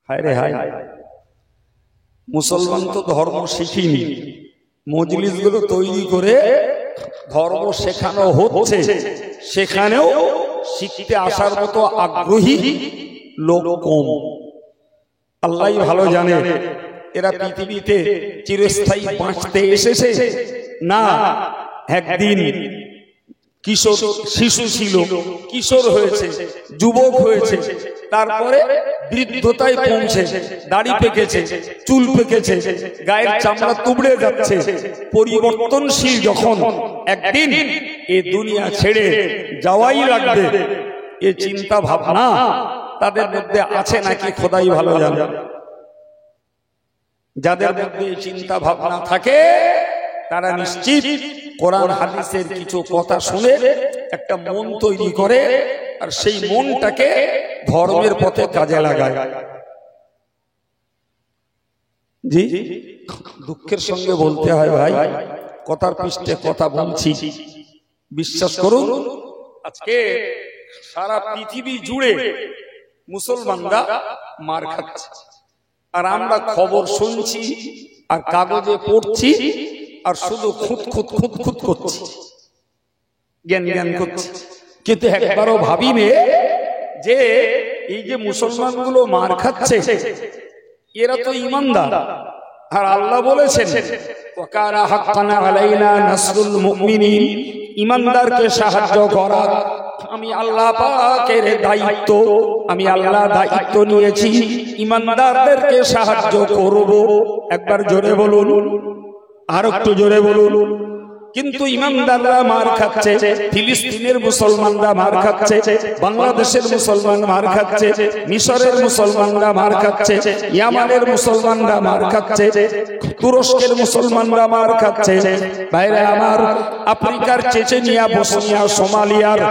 হায় রে হায়, মুসলমান তো ধর্ম শিখিনি, মজলিসগুলো তৈরি করে ধর্ম শেখানো হচ্ছে, সেখানেও শিখতে আসার মতো আগ্রহী লোক কম। আল্লাহ ভালো জানে এরা পৃথিবীতে চিরস্থায়ী বাঁচতে এসেছে না একদিন কিশোর শিশু ছিল, কিশোর হয়েছে, যুবক হয়েছে, তারপরে বৃদ্ধতায় পৌঁছে, দাড়ি পেকেছে, চুল পেকেছে, গায়ের চামড়া তুবড়ে যাচ্ছে, পরিবর্তনশীল যখন একদিন এ দুনিয়া ছেড়ে যাওয়াই লাগবে, এ চিন্তা ভাবনা তাদের মধ্যে আছে নাকি খোদাই ভালো জানে। যাদের মধ্যে চিন্তা ভাবনা থাকে তারা নিশ্চিত কোরআন হাদিসের কিছু কথা শুনে একটা মন তৈরি করে, আর সেই মনটাকে ধর্মের পথে কাজে লাগায়। জি, দুঃখের সঙ্গে বলতে হয় ভাই, কথার পৃষ্ঠে কথা বলছি, বিশ্বাস করুন আজকে সারা পৃথিবী জুড়ে মুসলমানরা মার খাচ্ছে, আর আমরা খবর শুনছি আর কাগজে পড়ছি আর শুধু খুঁত খুঁত খুঁত খুঁত করছি, জ্ঞান জ্ঞান করছি, কিন্তু একবারও ভাবিনে যে এই যে মুসলমানগুলো মার খাচ্ছে এরা তো ঈমানদার, আর আল্লাহ বলেছেন ওয়াকানা হাক্কান আলাইনা নাসরুল মুমিনিন, ঈমানদারকে সাহায্য করা আমি আল্লাহ পাকের দায়িত্ব, আমি আল্লাহ দায়িত্ব নিয়েছি, ঈমানদারদেরকে সাহায্য করব। একবার জোরে বলুন, আর একটু জোরে বলুন। কিন্তু ঈমানদাররা মার খাচ্ছে, ফিলিস্তিনের মুসলমানরা মার খাচ্ছে, বাংলাদেশের মুসলমান মার খাচ্ছে, মিশরের মুসলমানরা মার খাচ্ছে, ইয়ামানের মুসলমানরা মার খাচ্ছে, তুরস্কের মুসলমানরা মার খাচ্ছে, বাইরে আমার আফ্রিকার চেচেনিয়া, বসনিয়া, সোমালিয়ার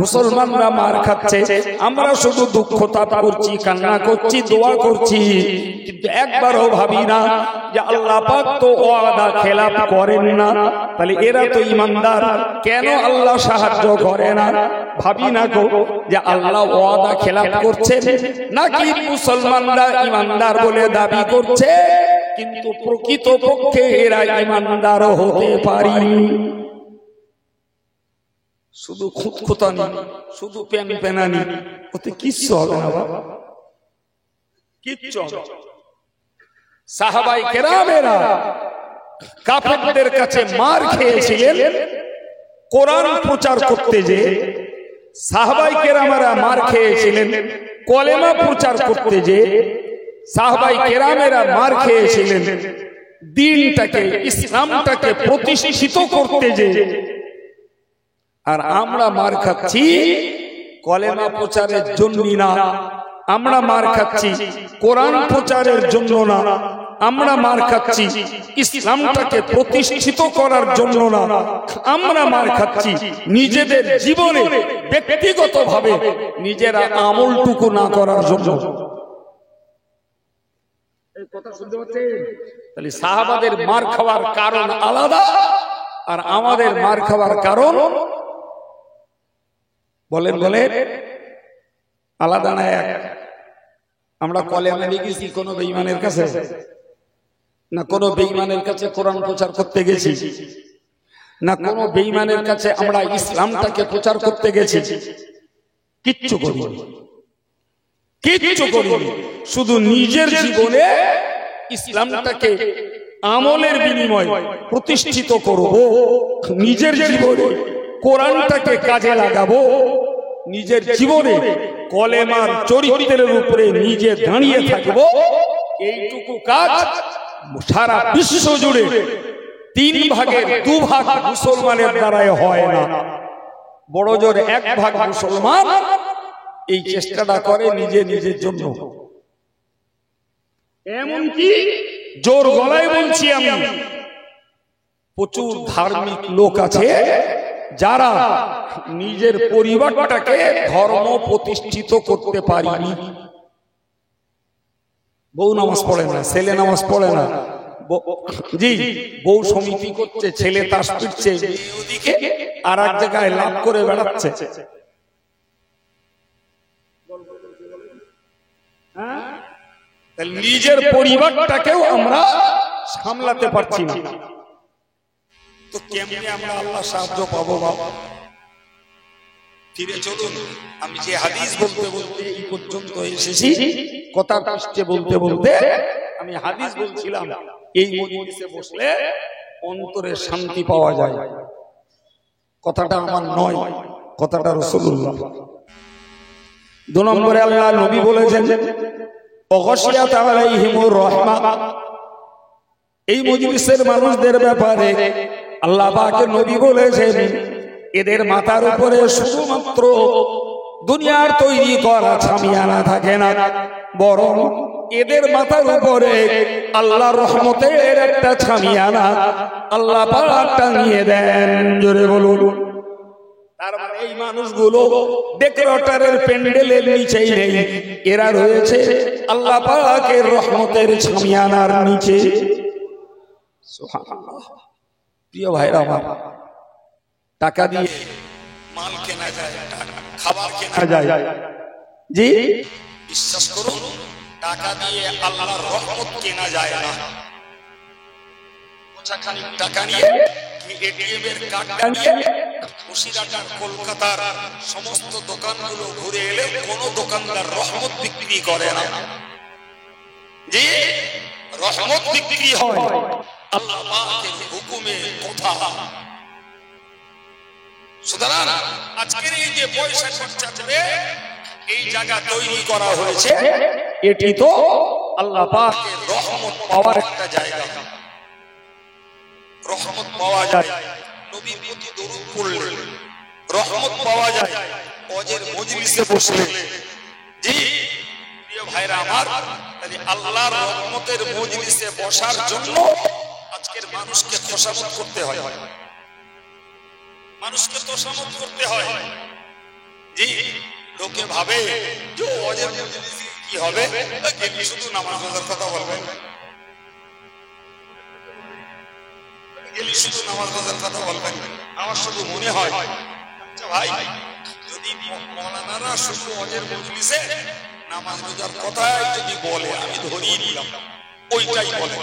মুসলমানরা মার খাচ্ছে। আমরা শুধু দুঃখ তাপ করছি, কান্না করছি, দোয়া করছি, কিন্তু একবারও ভাবি না যে আল্লাহ পাক তো ওয়াদা খেলাপ করেন না, তাহলে এরা তো ঈমানদার, কেন আল্লাহ সাহায্য করে না? ভাবি না গো যে আল্লাহ ওয়াদা খেলাপ করছে, নাকি মুসলমানরা ঈমানদার বলে দাবি করছে কিন্তু প্রকৃত পক্ষে এরা ঈমানদার হতে পারেনি। শুধু খুঁতখুঁতানি, শুধু প্যান প্যানানি, ওতে কিচ্ছু হবে না বাবা, কিচ্ছু হবে। সাহাবায়ে কেরামেরা কাফেরদের কাছে মার খেয়েছিলেন কোরআন প্রচার করতে, যে সাহাবায়ে কেরামেরা মার খেয়েছিলেন কলেমা প্রচার করতে, যে সাহাবায়ে কেরামেরা মার খেয়েছিলেন দ্বীনটাকে, ইসলামটাকে প্রতিষ্ঠিত করতে, যে আর আমরা মার খাচ্ছি কলেমা প্রচারের জন্য না, আমরা মার খাচ্ছি কোরআন প্রচারের জন্য না, আমরা মার খাচ্ছি ইসলামটাকে প্রতিষ্ঠিত করার জন্য না, আমরা মার খাচ্ছি নিজেদের জীবনে ব্যক্তিগতভাবে নিজেরা আমলটুকু না করার জন্য। এই কথা শুনতে পাচ্ছেন? তাহলে সাহাবাদের মার খাওয়ার কারণ আলাদা, আর আমাদের মার খাওয়ার কারণ বলেন বলেন আলাদা না এক? আমরা কলেমা নিয়ে গেছি কোন বেঈমানের কাছে, না কোন বেঈমানের কাছে কোরআন প্রচার করতে গেছি, না কোন বেঈমানের কাছে আমরা ইসলামটাকে প্রচার করতে গেছি? কিচ্ছু করিনি, কিচ্ছু করিনি। শুধু নিজের জীবনে ইসলামটাকে আমলের বিনিময়ে প্রতিষ্ঠিত করব, নিজের জীবনে কোরআনটাকে কাজে লাগাবো, নিজের জীবনে কলেমার চরিত্রের উপরে নিজে দাঁড়িয়ে থাকবো। এইটুকু কাজ সারা বিশ্ব জুড়ে 3 ভাগের 2 ভাগ মুসলমানের দ্বারাই হয় না, বড় জোর 1 ভাগ মুসলমান এই চেষ্টাটা করে নিজের জন্য। এমনকি জোর গলায় বলছি আমি, প্রচুর ধার্মিক লোক আছে যারা নিজের পরিবারটাকে ধর্ম প্রতিষ্ঠিত করতে পারেনি। বউ নামাজ পড়ে না, ছেলে নামাজ পড়ে না, জি বউ সমিতি করছে, ছেলে তাস পিটছে ওদিকে, আর এক জায়গায় লাভ করে বেড়াচ্ছে। নিজের পরিবারটাকেও আমরা সামলাতে পারছি না, তো কেমনে আমরা আল্লাহ সাহায্য পাবো? বাবা ফিরে চলুন। আমি যে হাদিস বলতে বলতে এই পর্যন্ত এসেছি, কথা আসছে বলতে বলতে আমি হাদিস বলছিলাম, এই মজলিসে বসলে অন্তরে শান্তি পাওয়া যায়। কথাটা আমার নয়, কথাটা রাসূলুল্লাহ। 2 নম্বরে আল্লাহ নবী বলেছেন ওয়াগশিয়াত আলাইহিমুর রাহমা। এই মজলিসের মানুষদের ব্যাপারে আল্লাহ পাক নবী বলেছেন এদের মাথার উপরে শুধুমাত্র দুনিয়ার তৈরি করা ছামিয়ানা থাকে না, বরং এদের মাথার উপরে আল্লাহর রহমতের একটা ছামিয়ানা আল্লাহ পাক টাঙিয়ে দেন। জোরে বলুন। তার মানে এই মানুষগুলো ডেকোরেটরের প্যান্ডেলের নিচেই নেই, এরা রয়েছে আল্লাহ পাকের রহমতের ছামিয়ানার নিচে। সুবহানাল্লাহ। প্রিয় ভাইরা আমার, টাকা দিয়ে মাল কেনা যায়, খাবার কেনা যায়, জি বিশ্বাস করুন, টাকা দিয়ে আল্লাহর রহমত কেনা যায় না। টাকা নিয়ে এটিএম এর কার্ডটা নিয়ে বসিরহাট কলকাতার সমস্ত দোকানগুলো ঘুরে এলে কোন দোকানদার রহমত বিক্রি করে না, জি রহমত বিক্রি হয় আল্লাহ পাকের হুকুমে। কথা সুতরাং আজকের এই যে পয়সা খরচা করে এই জায়গা তৈরি করা হয়েছে, এটি তো আল্লাহ পাকের রহমত পাওয়ার একটা জায়গা। রহমত পাওয়া যায় নবীর প্রতি দরুদ পড়লে, রহমত পাওয়া যায় ওয়াজের মজলিসে বসলে। জি প্রিয় ভাইরা আমার, তাহলে আল্লাহর রহমতের মজলিসে বসার জন্য আজকের মানুষকে তোষামত করতে হয়, মানুষকে তোষামত করতে হয়। জি লোকে ভাবে যে ওয়াজের মজলিসে কি হবে, শুধু নামাজ রোজার কথা বলবেন, শুধু নামাজ রোজার কথা বলবেন। আমার শুধু মনে হয় আচ্ছা ভাই, যদি মৌলানারা শুধু ওয়াজের মজলিসে নামাজ রোজার কথাই যদি বলে, আমি ধরিয়ে নিলাম ওইটাই বলে।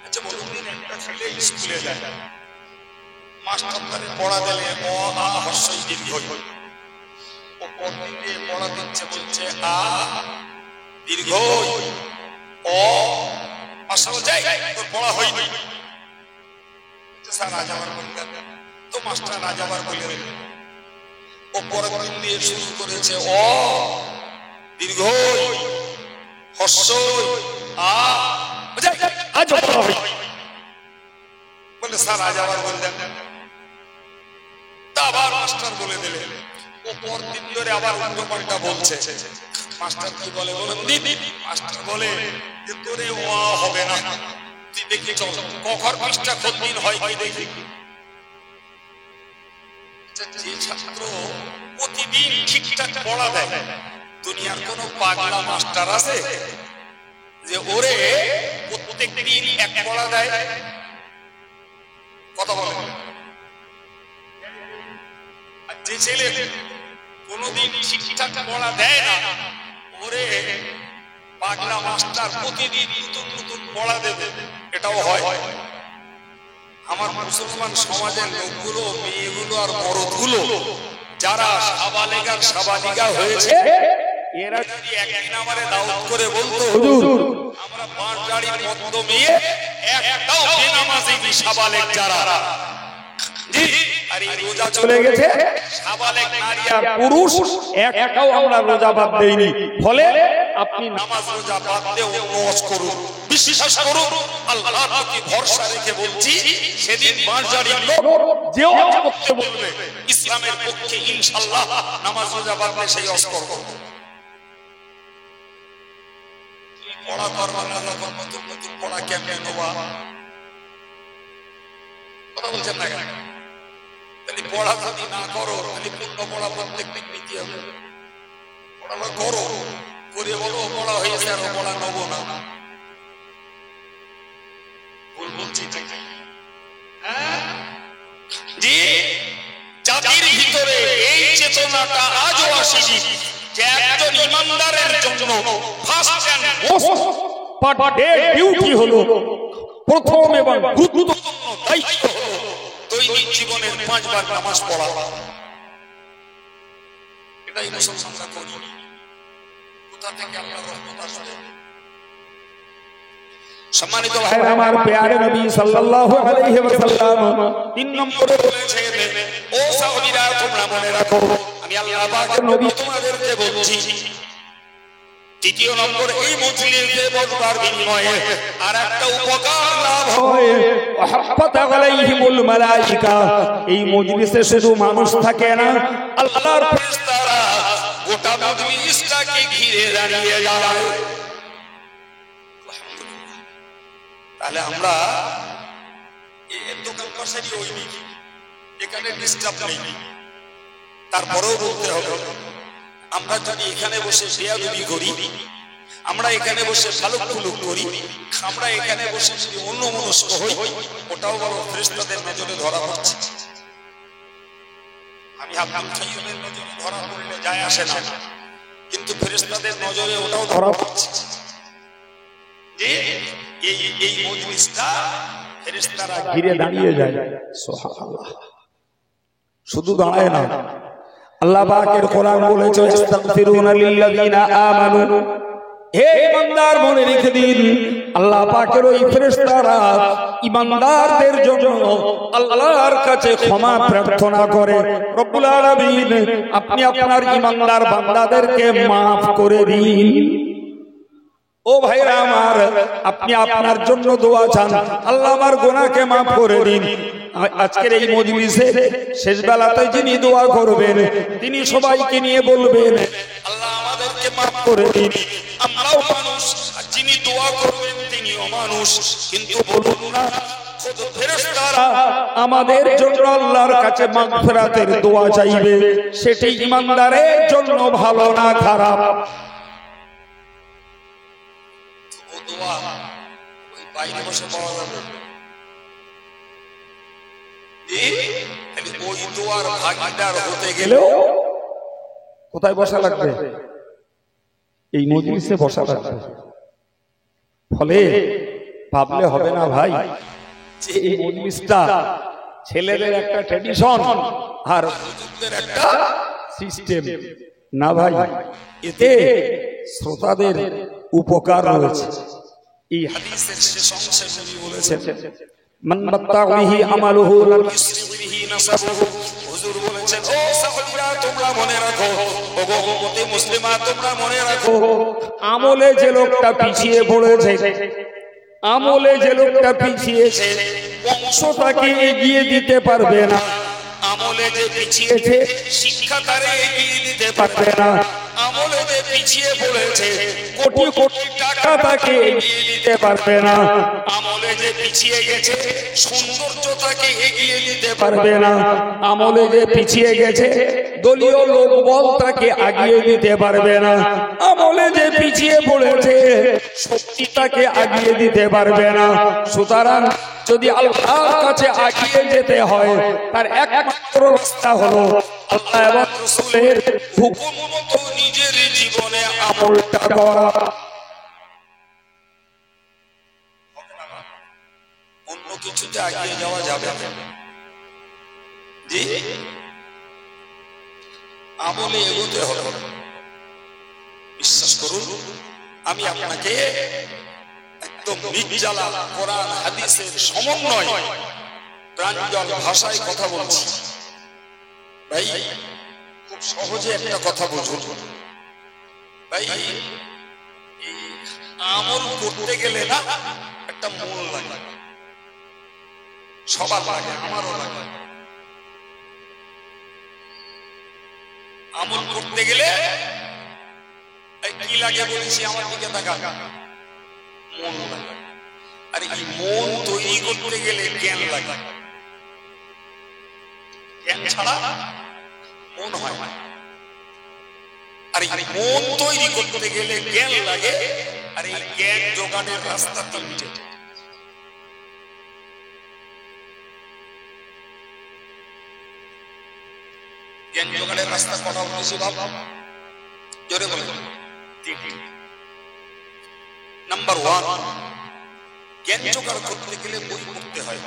আচ্ছা বলুন দিন, একটা ছেলে স্কুলে যায়, মাস্টার তারে পড়া দিলে অ আ হর্ষই দীর্ঘ, ও পড়তে পড়া দিচ্ছে, বলছে আ দীর্ঘ অ আসল যাই, তোর পড়া হয়নি। স্যার আজ আবার বললেন, তো মাস্টার আজ আবার বললেন, ও পরের দিন দিয়ে শুরু করেছে অ দীর্ঘ হর্ষ আ আজ পড়া হয়নি। বলে স্যার আজ আবার বললেন, তা আবার মাস্টার বলে দিলেন, ও পরের দিন ধরে আবার উল্টো পাল্টা বলছে। মাস্টার কি বলে বলেন দিদি? মাস্টার বলে যে তোরে ও হবে না, তুই দেখি চল কখর পাঁচটা দিন হয় কি দেখি। যে ছাত্র প্রতিদিন ঠিকঠাক পড়া দেয়, দুনিয়ার কোন পাগলা মাস্টার আছে যে ওরে প্রত্যেক দিন এক পড়া দেয়? কথা বলে। যে ছেলে কোনদিন ঠিকঠাক পড়া দেয় না, ওরে পাগলা মাস্টার প্রতিদিন নতুন নতুন পড়া দেবে, এটাও হয়। আমার মুসলমান সমাজের লোকগুলো, মেয়েগুলো আর মরদগুলো যারা সাবালিগা হয়েছে, এরা যদি একদিন আমারে দাওয়াত করে বলতো হুজুর আমরা 5 গাড়ির মধ্য মেয়ে একটাও বেনামাজি সাবালেগ যারা, জি আর এই রোজা চলে গেছে, সাবালেগ নারী আর পুরুষ একটাও আমরা রোজা বাদ দেইনি। ফলে আপনি নামাজ রোজা বাদ দিয়ে অন্য ওয়াজ করুন, বিশ্বাস করুন, আল্লাহর প্রতি ভরসা রেখে বলছি, সেদিন 5 গাড়ির লোক যে ওয়াজ করতে বলবে ইসলামের পক্ষে, ইনশাআল্লাহ নামাজ রোজা বাদ দিয়ে সেই ওয়াজ করব। পড়া করবা না, যখন নতুন নতুন পড়া কেমনে নেবা? কথা বলছেন না কেন? তাহলে পড়া যদি না করো, তাহলে পূর্ণ পড়া প্রত্যেক দিন নিতে হবে। পড়াটা করো, করে বলো পড়া হয়েছে আর পড়া নেবো না। ভুল বলছি জি, জাতির ভিতরে এই চেতনাটা আজও আসেনি যে একজন ইমানদারের জন্য first and most per day duty হলো, প্রথম এবং গুরুত্বপূর্ণ দায়িত্ব হলো দৈনিক জীবনের 5 বার নামাজ পড়া। এটাই মুসলমানরা করি। কোথা থেকে আল্লাহর রহমত আসবে? সম্মানিত ভাই আমার, প্যারে নবী সাল্লাল্লাহু আলাইহি ওয়াসাল্লাম 3 নম্বরে বলেছেন, ও সাহাবীরা তোমরা মনে রাখো আমি আল্লাহ পাকের নবী তোমাদেরকে বলছি। তৃতীয় নম্বর, এই মজলিসে বসবার বিনিময়ে আরেকটা উপকার লাভ হয়, ওয়াহাফাত আলাইহিমুল মালায়েকা। এই মজলিসে শুধু মানুষ থাকে না, আল্লাহর ফেরেশতারা গোটা মজলিসটাকে ঘিরে দাঁড়িয়ে যায়। তাহলে আমরা এই দোকান পাশারি ওই দিকে এখানে ডিস্টার্ব নেই, তারপরেও বলতে হবে আমরা যদি এখানে বসে বেয়াদবি করি, আমরা এখানে বসে ফালুক ফুলুক করি, আমরা এখানে বসে যদি অন্যমনস্ক হই, ওটাও বড় ফেরেশতাদের নজরে ধরা পড়ছে। আমি আব্দুল কাইয়ুমের নজরে ধরা পড়লে যায় আসে না, কিন্তু ফেরেশতাদের নজরে ওটাও ধরা পড়ছে যে এই মজলিসটা ফেরেশতারা ঘিরে দাঁড়িয়ে যায়। সুবহানাল্লাহ। শুধু দাঁড়ায় না, আল্লাহ পাকের কোরআন বলেছে ইস্তাগফিরুনা লিল্লাযিনা আমানু। হে ঈমানদার মনে রেখে দিন, আল্লাহ পাকের ওই ফেরেশতারা ঈমানদারদের জন্য আল্লাহর কাছে ক্ষমা প্রার্থনা করে। রব্বুল আলামিন আপনি আপনার ঈমানদার বান্দাদেরকে maaf করে দিন। ও ভাইরা আমার, আপনি আপনার জন্য দোয়া চান, আল্লাহ আমার গুনাহকে maaf করে দিন। আজকের এই মজলিসে শেষ বেলাতে যিনি দোয়া করবেন তিনি সবাইকে নিয়ে বলবেন আল্লাহ আমাদেরকে maaf করে দিন। আমরাও মানুষ, যিনি দোয়া করবেন তিনিও মানুষ, কিন্তু বলুন না ফেরেশতারা আমাদের জন্য আল্লাহর কাছে মাগফিরাতের দোয়া চাইবে, সেটি ঈমানদারের জন্য ভালো না খারাপ? ও দোয়া ওই বাইরে বসে পাওয়া যাবে, ওই দোয়ার ভাগীদার হতে গেলেও কোথায় বসা লাগবে? এই মজলিসে বসা লাগবে। ফলে ভাবলে হবে না ভাই যে এই মজলিসটা ছেলেদের একটা ট্র্যাডিশন আর হুজুরদের একটা সিস্টেম না ভাই, এতে শ্রোতাদের উপকার রয়েছে। এই হাদিসের শেষ অংশে নবী বলেছেন মান বাত্তাহি আমালুহু লাম ইসরি বিহি নাসাবুহু। হুজুর বলেছেন, ও সাহাবীরা তোমরা মনে রাখো, ওগো উম্মতে মুসলিমা তোমরা মনে রাখো, আমলে যে লোকটা পিছিয়ে পড়েছে, আমলে যে লোকটা পিছিয়েছে বংশটাকে এগিয়ে দিতে পারবে না। আমলে যে পিছিয়েছে শিক্ষা তারে এগিয়ে দিতে পারবে না। আমলে যে পিছিয়ে পড়েছে কোটি কোটি টাকা তাকে এগিয়ে দিতে পারবে না। আমলে যে পিছিয়ে গেছে সৌন্দর্য তাকে এগিয়ে দিতে পারবে না। আমলে যে পিছিয়ে গেছে দলীয় লোকবল তাকে এগিয়ে দিতে পারবে না। আমলে যে পিছিয়ে পড়েছে শক্তি তাকে এগিয়ে দিতে পারবে না। সুতরাং যদি আল্লাহর কাছে এগিয়ে যেতে হয় তার একমাত্র রাস্তা হলো আল্লাহ এবং রাসূলের হুকুম মতো নিজের জীবনে আমলটা করা। অন্য কিছুতে এগিয়ে যাওয়া যাবে না। জি, আমলে এগোতে হবে। বিশ্বাস করুন, আমি আপনাকে একদম নির্জালা কোরআন হাদিসের সমন্বয় প্রাঞ্জল ভাষায় কথা বলছি। ভাই খুব সহজে একটা কথা বুঝুন ভাই, আমল করতে গেলে না একটা মন লাগে, সবার লাগে, আমারও লাগে। আমল করতে গেলে কি লাগে বলেছি, আমার দিকে তাকা, মন লাগে। আর এই মন তৈরি করতে গেলে জ্ঞান লাগে। জ্ঞান ছাড়া মন হয় না। আর এই মন তৈরি করতে গেলে জ্ঞান লাগে। আর এই জ্ঞান জোগাড়ের রাস্তা তিনটে। জ্ঞান জোগাড়ের রাস্তা কটা বলেছি বাবা? জোরে বলুন। নাম্বার ওয়ান, জ্ঞান জোগাড় করতে গেলে বই পড়তে হয়।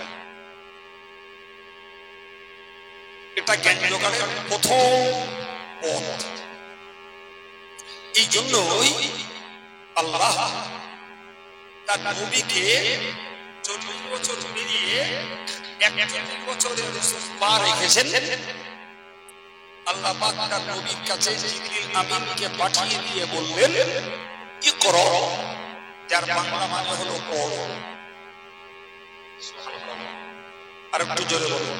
এটা জ্ঞান জোগাড়ের প্রথম পথ। এই জন্যই আল্লাহ তার নবীকে 40 বছর পেরিয়ে 41 বছরের পা রেখেছেন। আল্লাহ পাক তার নবীর কাছে জিবরিল আমিনকে পাঠিয়ে দিয়ে বললেন, ইকরা, যার বাংলা মানে হলো পড়ো। আর একটু জোরে বলো।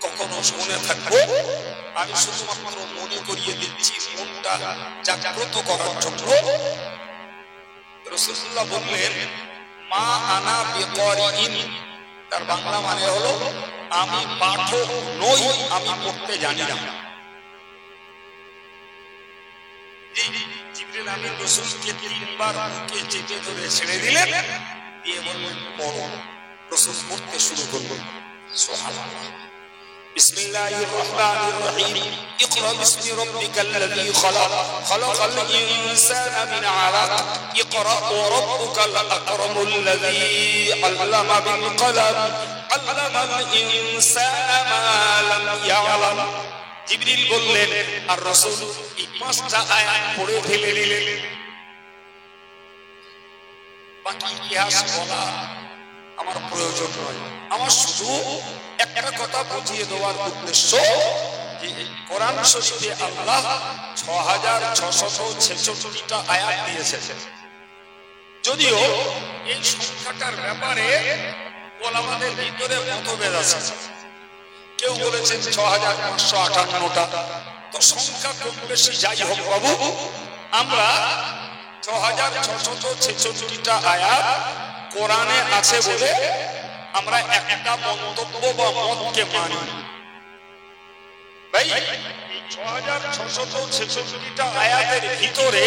কখনো শুনে থাকবো, আমি শুধুমাত্র মনে করিয়ে দিচ্ছি, মনটা জাগ্রত করার জন্য। রাসূলুল্লাহ বললেন, মা আনা বিকারিন, তার বাংলা মানে হলো আমি পাঠক নই, আমি পড়তে জানি না। জিবরিল আমিন রাসূলকে 3 বার বুকে চেপে ধরে ছেড়ে দিলেন, দিয়ে বললেন পড়ো। রাসূল পড়তে শুরু করলেন। সুবহানাল্লাহ। বিসমিল্লাহির রহমানির রহিম। ইকরা বিসমি রাব্বিকাল্লাযী খালাক, খালাকাল ইনসানা মিন আলাক, ইকরা ওয়া রাব্বুকাল আকরামুল্লাযী আল্লামা বিল কলম, আল্লামাল ইনসানা মা লাম ইয়ালাম। জিবরিল বললেন, আর রাসূল এই 5টা আয়াত পড়ে ফেলে দিলেন। বাকি ইতিহাস বলা আমার প্রয়োজন নয়, আমার শুধু একটা কথা বুঝিয়ে দেওয়ার উদ্দেশ্য যে কোরআন শরীফে আল্লাহ 6646টা আয়াত দিয়েছেন। যদিও এই সংখ্যাটার ব্যাপারে ওলামাদের ভিতরে মতভেদ আছে। কেউ বলেছেন 6558টা। তো সংখ্যা কম বেশি যাই হোক বাবু, আমরা 6646টা আয়াত কোরআনে আছে বলে আমরা একটা মন্তব্য বা মতকে মানি। ভাই, 6646টা আয়াতের ভিতরে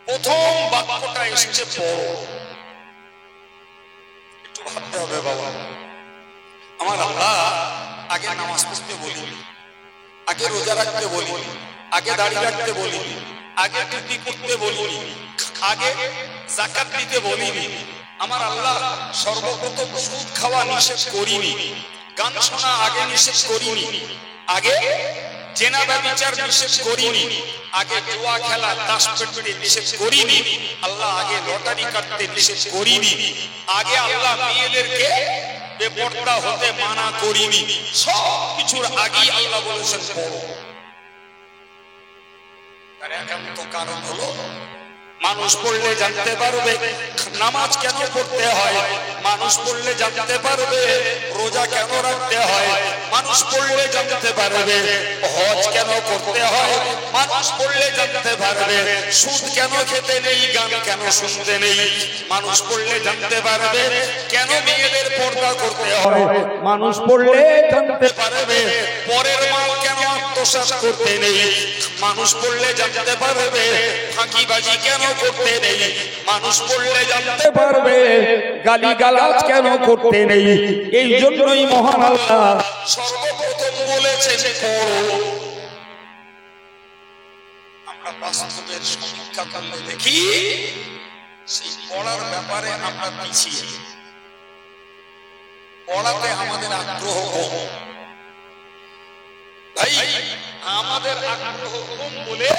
প্রথম বাক্যটা এসেছে পড়ো। একটু ভাবতে হবে বাবা। আমার আল্লাহ আগে নামাজ পড়তে বলি, আগে রোজা রাখতে বলি, আগে দাড়ি রাখতে বলি, আগে টুপি করতে বলি, আগে যাকাত দিতে বলিনি। আমার আল্লাহ সর্বপ্রথম সুদ খাওয়া নিষেধ করিনি, গান শোনা আগে নিষেধ করিনি, আগে জেনা ব্যভিচার নিষেধ করিনি, আগে জুয়া খেলা তাস পেটে নিষেধ করিনি, আল্লাহ আগে লটারি কাটতে নিষেধ করিনি, আগে আল্লাহ মেয়েদেরকে বেপরদা হতে মানা করিনি। সব কিছুর আগে আল্লাহ বলেছেন পড়ো। তার একান্ত কারণ হলো মানুষ পড়লে জানতে পারবে নামাজ কেন পড়তে হয়, মানুষ পড়লে জানতে পারবে রোজা কেন রাখতে হয়, মানুষ পড়লে জানতে পারবে হজ কেন করতে হয়, মানুষ পড়লে জানতে পারবে সুদ কেন খেতে নেই, গান কেন শুনতে নেই, মানুষ পড়লে জানতে পারবে কেন মেয়েদের পর্দা করতে হয়, মানুষ পড়লে জানতে পারবে পরের মাল কেন আত্মসাৎ করতে নেই, মানুষ পড়লে জানতে পারবে ফাঁকিবাজি কেন করতে নেই, মানুষ পড়লে জানতে পারবে গালিগালাজ কেন করতে নেই। এই জন্যই মহান আল্লাহ সর্বপ্রথম বলেছেন পড়ো। আমরা বাস্তবের সমীক্ষা করলে দেখি সেই পড়ার ব্যাপারে আমরা পিছিয়ে, পড়াতে আমাদের আগ্রহ কম। ভাই, আমাদের আগ্রহ কম বলে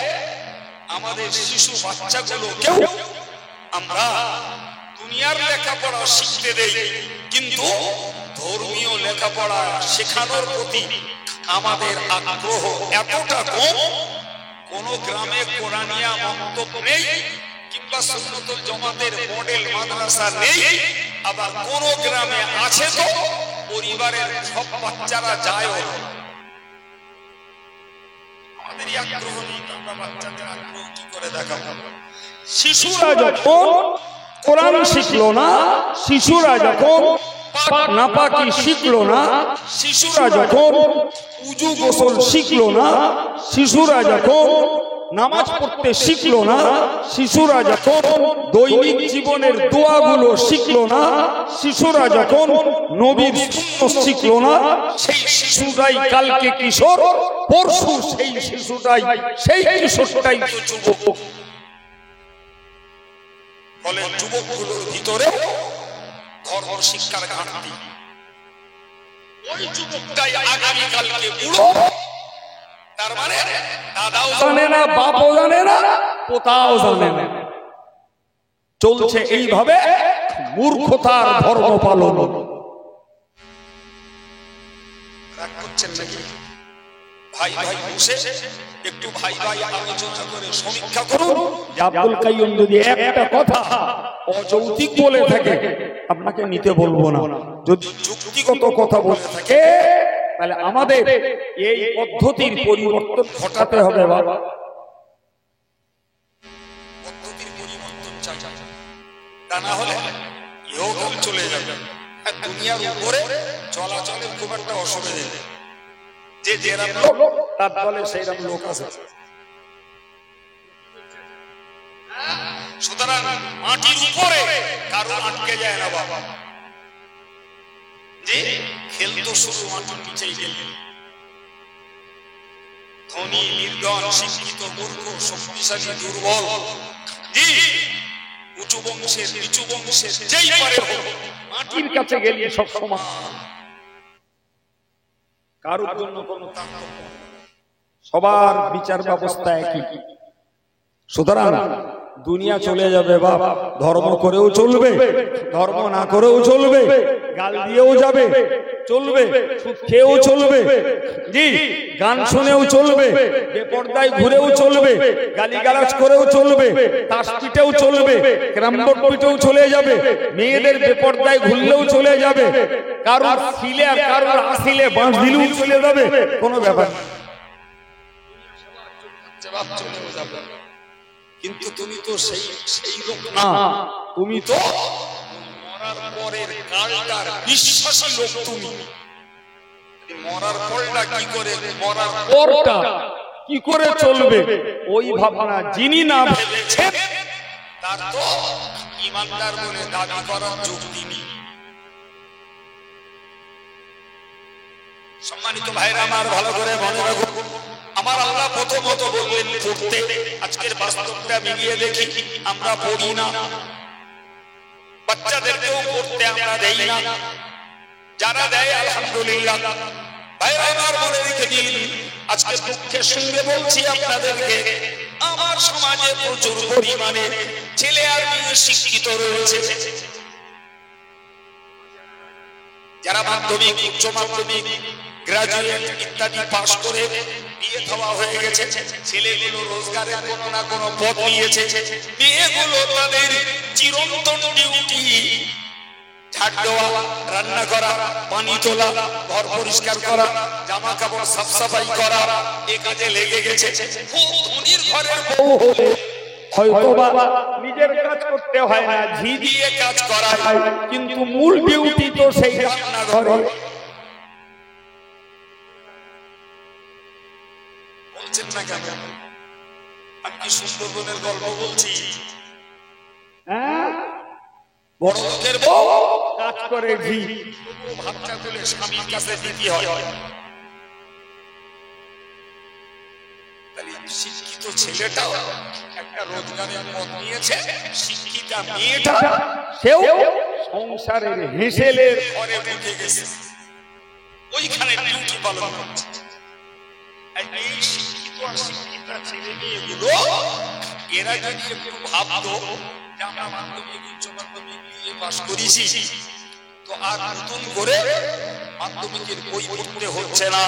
আমাদের শিশু বাচ্চাগুলোকেও আমরা দুনিয়ার লেখাপড়া শিখতে দেই, কিন্তু ধর্মীয় লেখাপড়া শেখানোর প্রতি আমাদের আগ্রহ এতটা কম। কোন গ্রামে কোরআনিয়া মক্তব নেই, কিংবা সুন্নতুল জামাতের মডেল মাদ্রাসা নেই, আবার কোন গ্রামে আছে তো পরিবারের সব বাচ্চারা যায়। আমাদেরই আগ্রহ নেই, আমরা বাচ্চাদের আগ্রহ কি করে দেখাবো? শিশুরা যখন কোরআন শিখলো না, শিশুরা যখন নাপাকি শিখলো না, শিশুরা যখন উজু গোসল শিখলো না, শিশুরা যখন নামাজ পড়তে শিখলো না, শিশুরা যখন দৈনিক জীবনের দোয়াগুলো শিখলো না, শিশুরা যখন নবীর সুন্নাত শিখলো না, সেই শিশুটাই কালকে কিশোর, পরশু সেই শিশুটাই সেই কিশোরটাই যুবক। ফলে যুবকগুলোর ভিতরে ধর্ম শিক্ষার ঘাটতি। ওই যুবকটাই আগামীকালকে বুড়ো, তার মানে দাদাও জানে না, বাপও জানে না, পোতাও জানে না। চলছে এইভাবে মূর্খতার ধর্ম পালন। রাগ করছেন নাকি? ভাই ভাই বসে একটু ভাই ভাই আলোচনা করে সমীক্ষা করুন যে আব্দুল কাইয়ুম যদি একটা কথা অযৌক্তিক বলে থাকে আপনাকে নিতে বলবো না, যদি যুক্তিগত কথা বলে থাকে তাহলে আমাদের এই পদ্ধতির পরিবর্তন ঘটাতে হবে। বাবা, পদ্ধতির পরিবর্তন চাই, তা না হলে ইহকাল চলে যাবে। দুনিয়ার উপরে চলাচলের খুব একটা অসুবিধা নেই, যে যেরকম লোক তার দলে সেইরকম লোক আছে। সুতরাং মাটির উপরে কারো আটকে যায় না বাবা, যে খেলতো শুধু মাটির নিচেই গেল। ধনী নির্ধন, শিক্ষিত মূর্খ, শক্তিশালী দুর্বল, উঁচু বংশের নিচু বংশের যেই পারে হোক, মাটির কাছে গেলে সব সমান, কারোর জন্য কোনো তারতম্য, সবার বিচার ব্যবস্থা একই। সুতরাং দুনিয়া চলে যাবে বাবা, ধর্ম করেও চলবে, ধর্ম না করেও চলবে, গাল দিয়েও যাবে চলবে, সুদ খেয়েও চলবে, জি গান শুনেও চলবে, বেপরদায় ঘুরেও চলবে, গালিগালাজ করেও চলবে, তাস পিটেও চলবে, ক্যারামবোর্ড পিটেও চলে যাবে, মেয়েদের বেপরদায় ঘুরলেও চলে যাবে, কারোর ছিলে আর কারোর আসিলে বাঁশ দিলেও চলে যাবে, কোনো ব্যাপার না। কিন্তু তুমি তো সেই লোক না, তুমি তো মরার পরের কালটার বিশ্বাসী লোক। তুমি মরার পরটা কি করে, মরার পরটা কি করে চলবে ওই ভাবনা যিনি না ভেবেছেন তার তো ঈমানদার বলে দাবি করার যুক্তি নেই। সম্মানিত ভাইরা আমার, ভালো করে মনে রাখুন, আমার আল্লাহ প্রথমত বললেন পড়তে। আজকের বাস্তবটা মিলিয়ে দেখি, আমরা পড়ি না, বাচ্চাদেরকেও পড়তে আমরা দেই না, যারা দেয় আলহামদুলিল্লাহ। ভাইরা আমার মনে রেখে দিন, আজকে দুঃখের সঙ্গে বলছি আপনাদেরকে, আমার সমাজে প্রচুর পরিমাণে ছেলে আর মেয়ে শিক্ষিত রয়েছে, যারা মাধ্যমিক, উচ্চ মাধ্যমিক, গ্রাজুয়েট ইত্যাদি পাশ করে বিয়ে খাওয়া হয়ে গেছে। ছেলেগুলো রোজগারের কোনো না কোনো পথ নিয়েছে, মেয়েগুলো তাদের চিরন্তন ডিউটি ঝাড় দেওয়া, রান্না করা, পানি তোলা, ঘর পরিষ্কার করা, জামা কাপড় সাফ সাফাই করা, এ কাজে লেগে গেছে। খুব ধনীর ঘরের বউ হলে হয়তোবা নিজের কাজ করতে হয় না, ঝি দিয়ে কাজ করা হয়, কিন্তু মূল ডিউটি তো সেই রান্নাঘরে। বলছেন না কেন? আমি কি সুন্দরবনের গল্প বলছি? বড় লোকের বউ কাজ করে, ঝি ভাবটা তুলে স্বামীর কাছে দিতে হয়। শিক্ষিত ছেলেটাও একটা রোজগারের পথ নিয়েছে, শিক্ষিতা মেয়েটা সেও সংসারের হেসেলের ঘরে ঢুকে গেছে, ওইখানে ডিউটি পালন করছে। এই শিক্ষিত আর শিক্ষিতা ছেলে মেয়েগুলো এরা যদি একটু ভাবতো যে আমরা মাধ্যমিক, উচ্চ মাধ্যমিক দিয়ে পাস করেছি, তো আর নতুন করে মাধ্যমিকের বই পড়তে হচ্ছে না,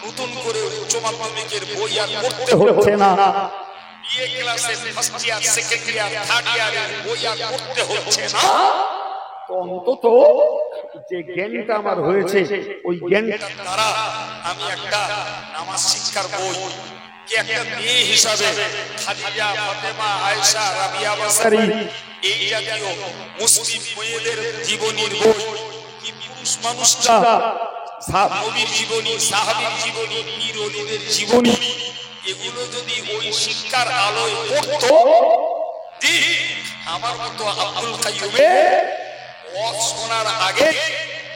নতুন করে উচ্চ মাধ্যমিকের বই আর পড়তে হচ্ছে না, বিএ ক্লাসের first year, second year, third ইয়ারের বই আর পড়তে হচ্ছে না, তো অন্তত যে জ্ঞানটা আমার হয়েছে ওই জ্ঞানটার দ্বারা আমি একটা নামাজ শিক্ষার বই, কি একটা মেয়ে হিসাবে খাদিজা, ফাতেমা, আয়েশা, রাবিয়া বাসারি, এই জাতীয় মুসলিম মেয়েদের জীবনীর বই, কি পুরুষ মানুষরা নবীর জীবনী, সাহাবীর জীবনী, পীর ওলিদের জীবনী, এগুলো যদি ওই শিক্ষার আলোয় পড়তো, আমার মতো আব্দুল কাইয়ুমের ওয়াজ শোনার আগে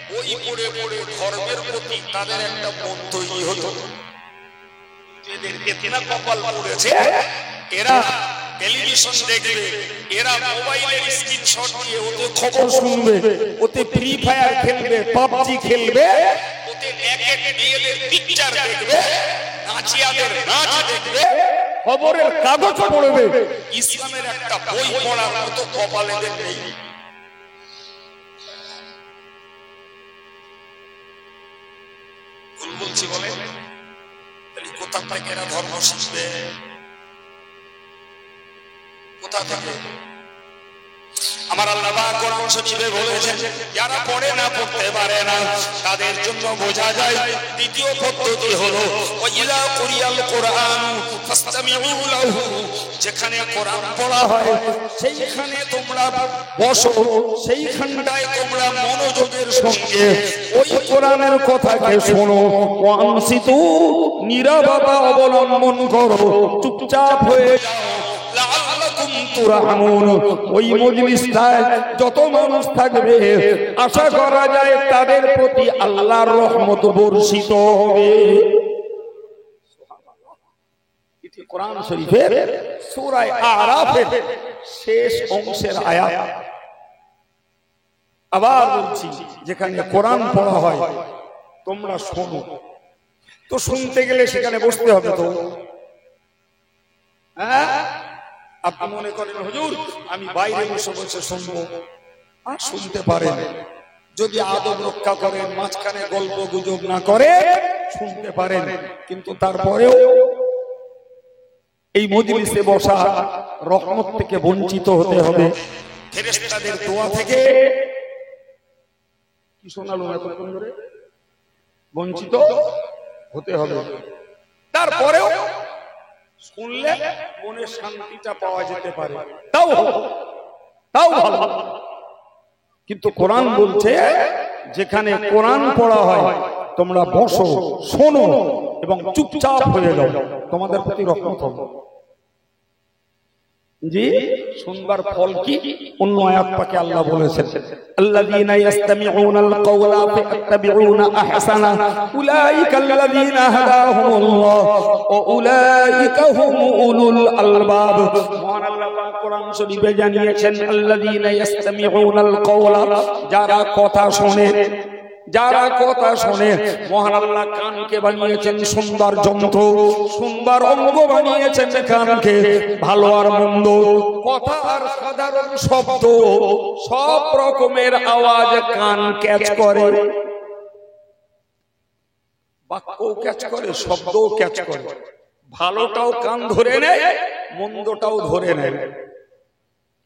বই পড়ে পড়ে ধর্মের প্রতি তাদের একটা মন তৈরি হতো। এদের এতনা কপাল পড়েছে, এরা টেলিভিশন দেখবে, এরা মোবাইলের স্ক্রিনশট দিয়ে ওতে খবর শুনবে, ওতে ফ্রি ফায়ার খেলবে, পাবজি খেলবে, ওতে নেকেড মেয়েদের পিকচার দেখবে, নাচিয়াদের নাচ দেখবে, খবরের কাগজ পড়বে। ইসলামের একটা বই পড়ার মতো কপালেদের নেই। ভুল বলছি বলে? কোথা থেকে এরা ধর্ম শিখবে? কোথা থেকে? আমার আল্লাহ পাক কোরআন শরীফে বলেছেন, যারা পড়ে না, পড়তে পারে না, তাদের জন্য বোঝা যায় দ্বিতীয় পদ্ধতি হলো ওয়াইলা কুরিয়াল কোরআন ফাসতামিউ লাহু, যেখানে কোরআন পড়া হয় সেইখানে তোমরা বসো, সেইখানটায় তোমরা মনোযোগের সঙ্গে ওই কোরআনের কথাকে শোনো। ওয়ানসিতু, নীরবতা অবলম্বন করো, চুপচাপ হয়ে যাও। ওই মজলিসটায় যত মানুষ থাকবে আশা করা যায় তাদের প্রতি আল্লাহর রহমত বর্ষিত হবে। এটি কোরআন শরীফের সূরা আরাফের শেষ অংশের আয়াত। আবার বলছি, যেখানে কোরআন পড়া হয় তোমরা শোনো। তো শুনতে গেলে সেখানে বসতে হবে তো, হ্যাঁ? আপনি মনে করেন হুজুর আমি বাইরে বসে বসে শুনবো, আর শুনতে পারেন, যদি আদব রক্ষা করেন, মাঝখানে গল্প গুজব না করে শুনতে পারেন। কিন্তু তারপরেও এই মজলিসে বসা রহমত থেকে বঞ্চিত হতে হবে, ফেরেশতাদের দোয়া থেকে কি শোনালো এতক্ষণ ধরে, বঞ্চিত হতে হবে। তারপরেও শুনলে মনের শান্তিটা পাওয়া যেতে পারে, তাও ভালো। কিন্তু কোরআন বলছে যেখানে কোরআন পড়া হয় তোমরা বসো, শোনো এবং চুপচাপ হয়ে যাও, তোমাদের প্রতি রহমত হবে। জি, শুনবার ফল কি? অন্য আয়াত পাকে আল্লাহ বলেছেন, আল্লাযীনা ইসতামিউনাল কাওলা ফায়াত্তাবিউনা আহসানা উলাইকা আল্লাযীনা হাদাহুমুল্লাহ ওয়া উলাইকা হুম উলুল আলবাব। মহান আল্লাহ পাক কোরআন শরীফে জানিয়েছেন, আল্লাযীনা ইসতামিউনাল কাওলা, যারা কথা শোনে, যারা কথা শোনে। মহান আল্লাহ কানকে বানিয়েছেন সুন্দর যন্ত্র, সুন্দর অঙ্গ বানিয়েছেন কানকে, ভালো আর মন্দ, কথা আর সাধারণ শব্দ, সব রকমের আওয়াজ কান ক্যাচ করে। বাক্যও ক্যাচ করে, শব্দও ক্যাচ করে, ভালোটাও কান ধরে নেয়, মন্দটাও ধরে নেয়।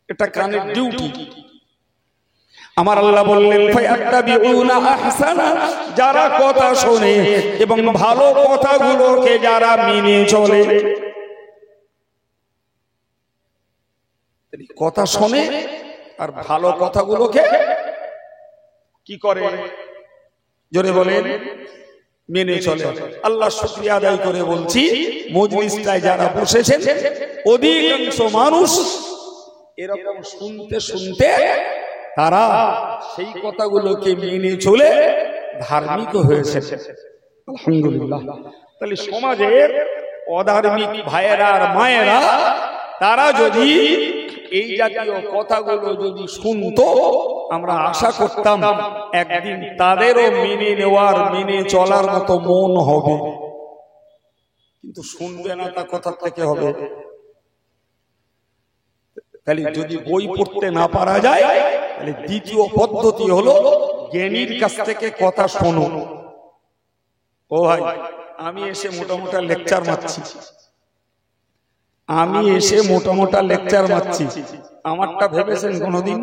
এটা কানের ডিউটি। আমার আল্লাহ বললেন ফায়াত্তাবিউনা আহসানা, যারা কথা শোনে এবং ভালো কথাগুলোকে যারা মেনে চলে। কথা শোনে আর ভালো কথাগুলোকে কি করে? জোরে বলেন, মেনে চলে। আল্লাহ শুকরিয়া আদায় করে বলছি, মজলিসটায় যারা বসেছেন অধিকাংশ মানুষ এরকম শুনতে শুনতে তারা সেই কথাগুলোকে মেনে চলে ধার্মিক হয়েছে। আলহামদুলিল্লাহ। তাহলে সমাজের অধার্মিক ভাইয়েরা আর মায়েরা তারা যদি এই জাতীয় কথাগুলো যদি শুনতো, আমরা আশা করতাম একদিন তাদেরও মেনে নেওয়ার, মেনে চলার মতো মন হবে। কিন্তু শুনবে না, তা কোথা থেকে হবে? তাহলে যদি বই পড়তে না পারা যায়, তাহলে দ্বিতীয় পদ্ধতি হলো জ্ঞানীর কাছ থেকে কথা শোনো। ও ভাই, আমি এসে মোটামোটা লেকচার মারছি, আমারটা ভেবেছেন কোনদিন?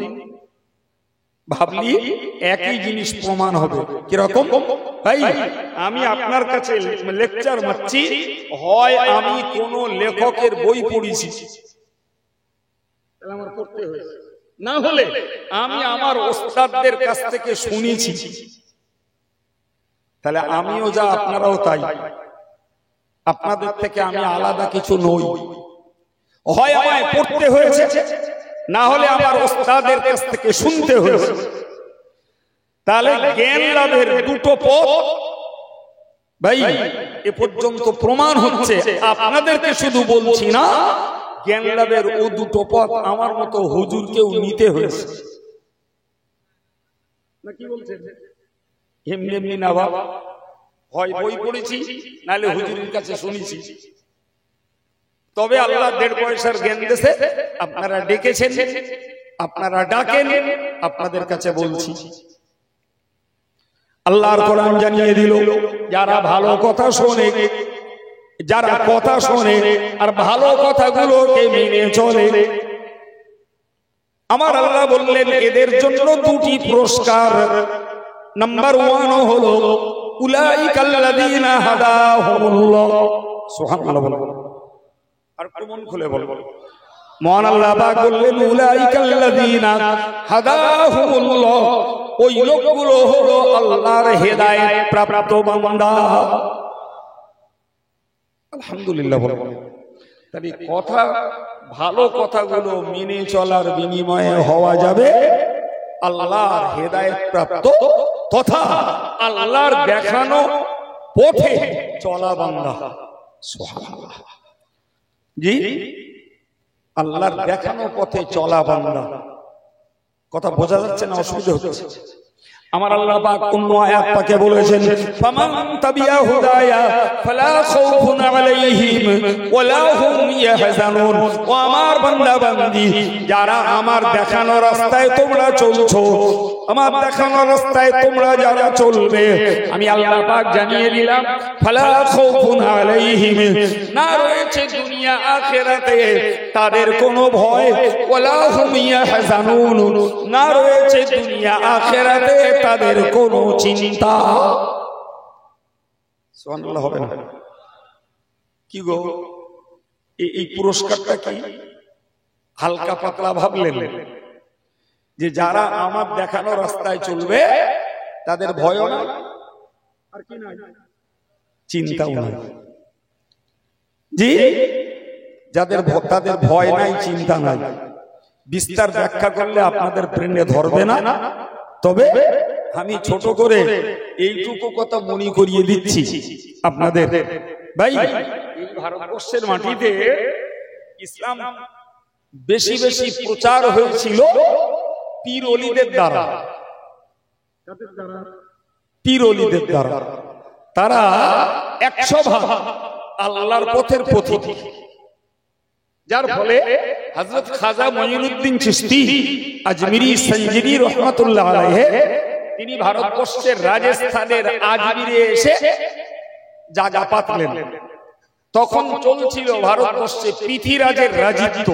ভাবলি একই জিনিস প্রমাণ হবে। কিরকম? ভাই, আমি আপনার কাছে লেকচার মারছি, হয় আমি কোন লেখকের বই পড়েছি, আমার পড়তে হয়েছে, না হলে আমি আমার ওস্তাদদের কাছ থেকে শুনেছি। তাহলে আমিও যা আপনারাও তাই, আপনাদের থেকে আমি আলাদা কিছু নই। হয় আমায় পড়তে হয়েছে, না হলে আমার ওস্তাদের কাছ থেকে শুনতে হয়েছে। তাহলে জ্ঞান লাভের দুটো পথ ভাই এ পর্যন্ত প্রমাণ হচ্ছে। আপনাদেরকে শুধু বলছি না, জ্ঞান লাভের ও দুটো পথ আমার মতো হুজুরকেও নিতে হয়েছে। না কি বলছেন? এমনি এমনি না বাবা, হয় বই পড়েছি নালে হুজুরের কাছে শুনেছি। তবে আল্লাহ 1.5 পয়সার জ্ঞান দিয়েছে, আপনারা ডেকেছেন, আপনারা ডাকেন, আপনাদের কাছে বলছি। আল্লাহর কোরআন জানিয়ে দিল, যারা ভালো কথা শোনে, যারা কথা শোনে আর ভালো কথাগুলোকে মেনে চলে, আমার আল্লাহ বললেন এদের জন্য 2টি পুরস্কার। নাম্বার 1 হলো উলাইকাল্লাযীনা হাদাহুমুল্লাহ। সুবহানাল্লাহ বলুন, আর মন খুলে বলুন। মহান আল্লাহ পাক বললেন উলাইকাল্লাযীনা হাদাহুমুল্লাহ, ওই লোকগুলো হলো আল্লাহর হেদায়েত প্রাপ্ত বান্দা। আলহামদুলিল্লাহ বলুন। তাই কথা, ভালো কথাগুলো মেনে চলার বিনিময়ে হওয়া যাবে আল্লাহর হেদায়েত প্রাপ্ত তথা আল্লাহর দেখানো পথে চলা বান্দা। সুবহানাল্লাহ। জি, আল্লাহর দেখানো পথে চলা বান্দা। কথা বোঝা যাচ্ছে না? অসুবিধা হচ্ছে? আমার আল্লাহ পাক অন্য আয়াত পাকে বলেছেন, ফামান তাবিয়া হুদায়া ফালা খাউফুন আলাইহিম ওয়ালা হুম ইয়াহজানুন। ও আমার বান্দা বান্দি, যারা আমার দেখানো রাস্তায় তোমরা চলছো, আমার দেখানো রাস্তায় তোমরা যারা চলবে, আমি আল্লাহ পাক জানিয়ে দিলাম ফালা খাউফুন আলাইহিম, না রয়েছে দুনিয়া আখিরাতে তাদের কোনো ভয়, ওয়ালা হুম ইয়াহজানুন, না রয়েছে দুনিয়া আখিরাতে তাদের কোনো চিন্তা। সুবহানাল্লাহ হবে না? কি গো, এই পুরস্কারটা কি হালকা পাতলা ভাবলেন? যে যারা আমার দেখানো রাস্তায় চলবে তাদের ভয়ও না আর কি নাই, চিন্তাও নাই। জি, যাদের তাদের ভয় নাই, চিন্তা নাই। বিস্তার ব্যাখ্যা করলে আপনাদের ব্রেনে ধরবে না, তবে আমি ছোট করে এইটুকু কথা মনে করিয়ে দিচ্ছি আপনাদের। ভাই, এই ভারতবর্ষের মাটিতে ইসলাম বেশি বেশি প্রচার হয়েছিল পীর ওলিদের দ্বারা। পীর ওলিদের দ্বারা তারা 100% আল্লাহর পথের পথিক, যার ফলে হযরত খাজা মঈনুদ্দিন চিশতি আজমিরি সঞ্জিরি রহমাতুল্লাহ আলাইহি, তিনি ভারতবর্ষের রাজস্থানের আজমিরে এসে জায়গা পাতলেন। তখন চলছিল ভারতবর্ষে পৃথিরাজের রাজত্ব,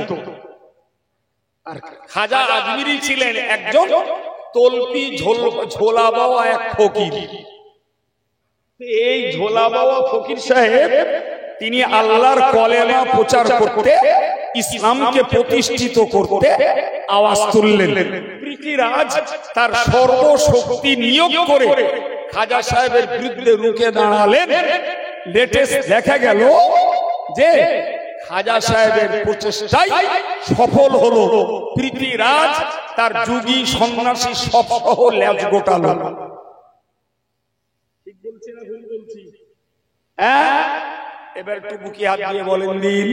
আর খাজা আজমিরি ছিলেন একজন তলপি ঝোলা বাওয়া এক ফকির। এই ঝোলা বাওয়া ফকির সাহেব তিনি আল্লাহর কলেমা প্রচার করতে, ইসলামকে প্রতিষ্ঠিত করতে আওয়াজ তুললেন। পৃথিরাজ তার সর্বশক্তি নিয়োগ করে খাজা সাহেবের বিরুদ্ধে রুখে দাঁড়ালেন। লেটেস্ট দেখা গেল যে খাজা সাহেবের প্রচেষ্টায় সফল হলো। পৃথিরাজ তার যুগী সন্ন্যাসী সহ লেজ গোটালো। ঠিক বলছি না ভুল বলছি? হ্যাঁ, এবার একটু বুকে হাত দিয়ে বলেন দিন,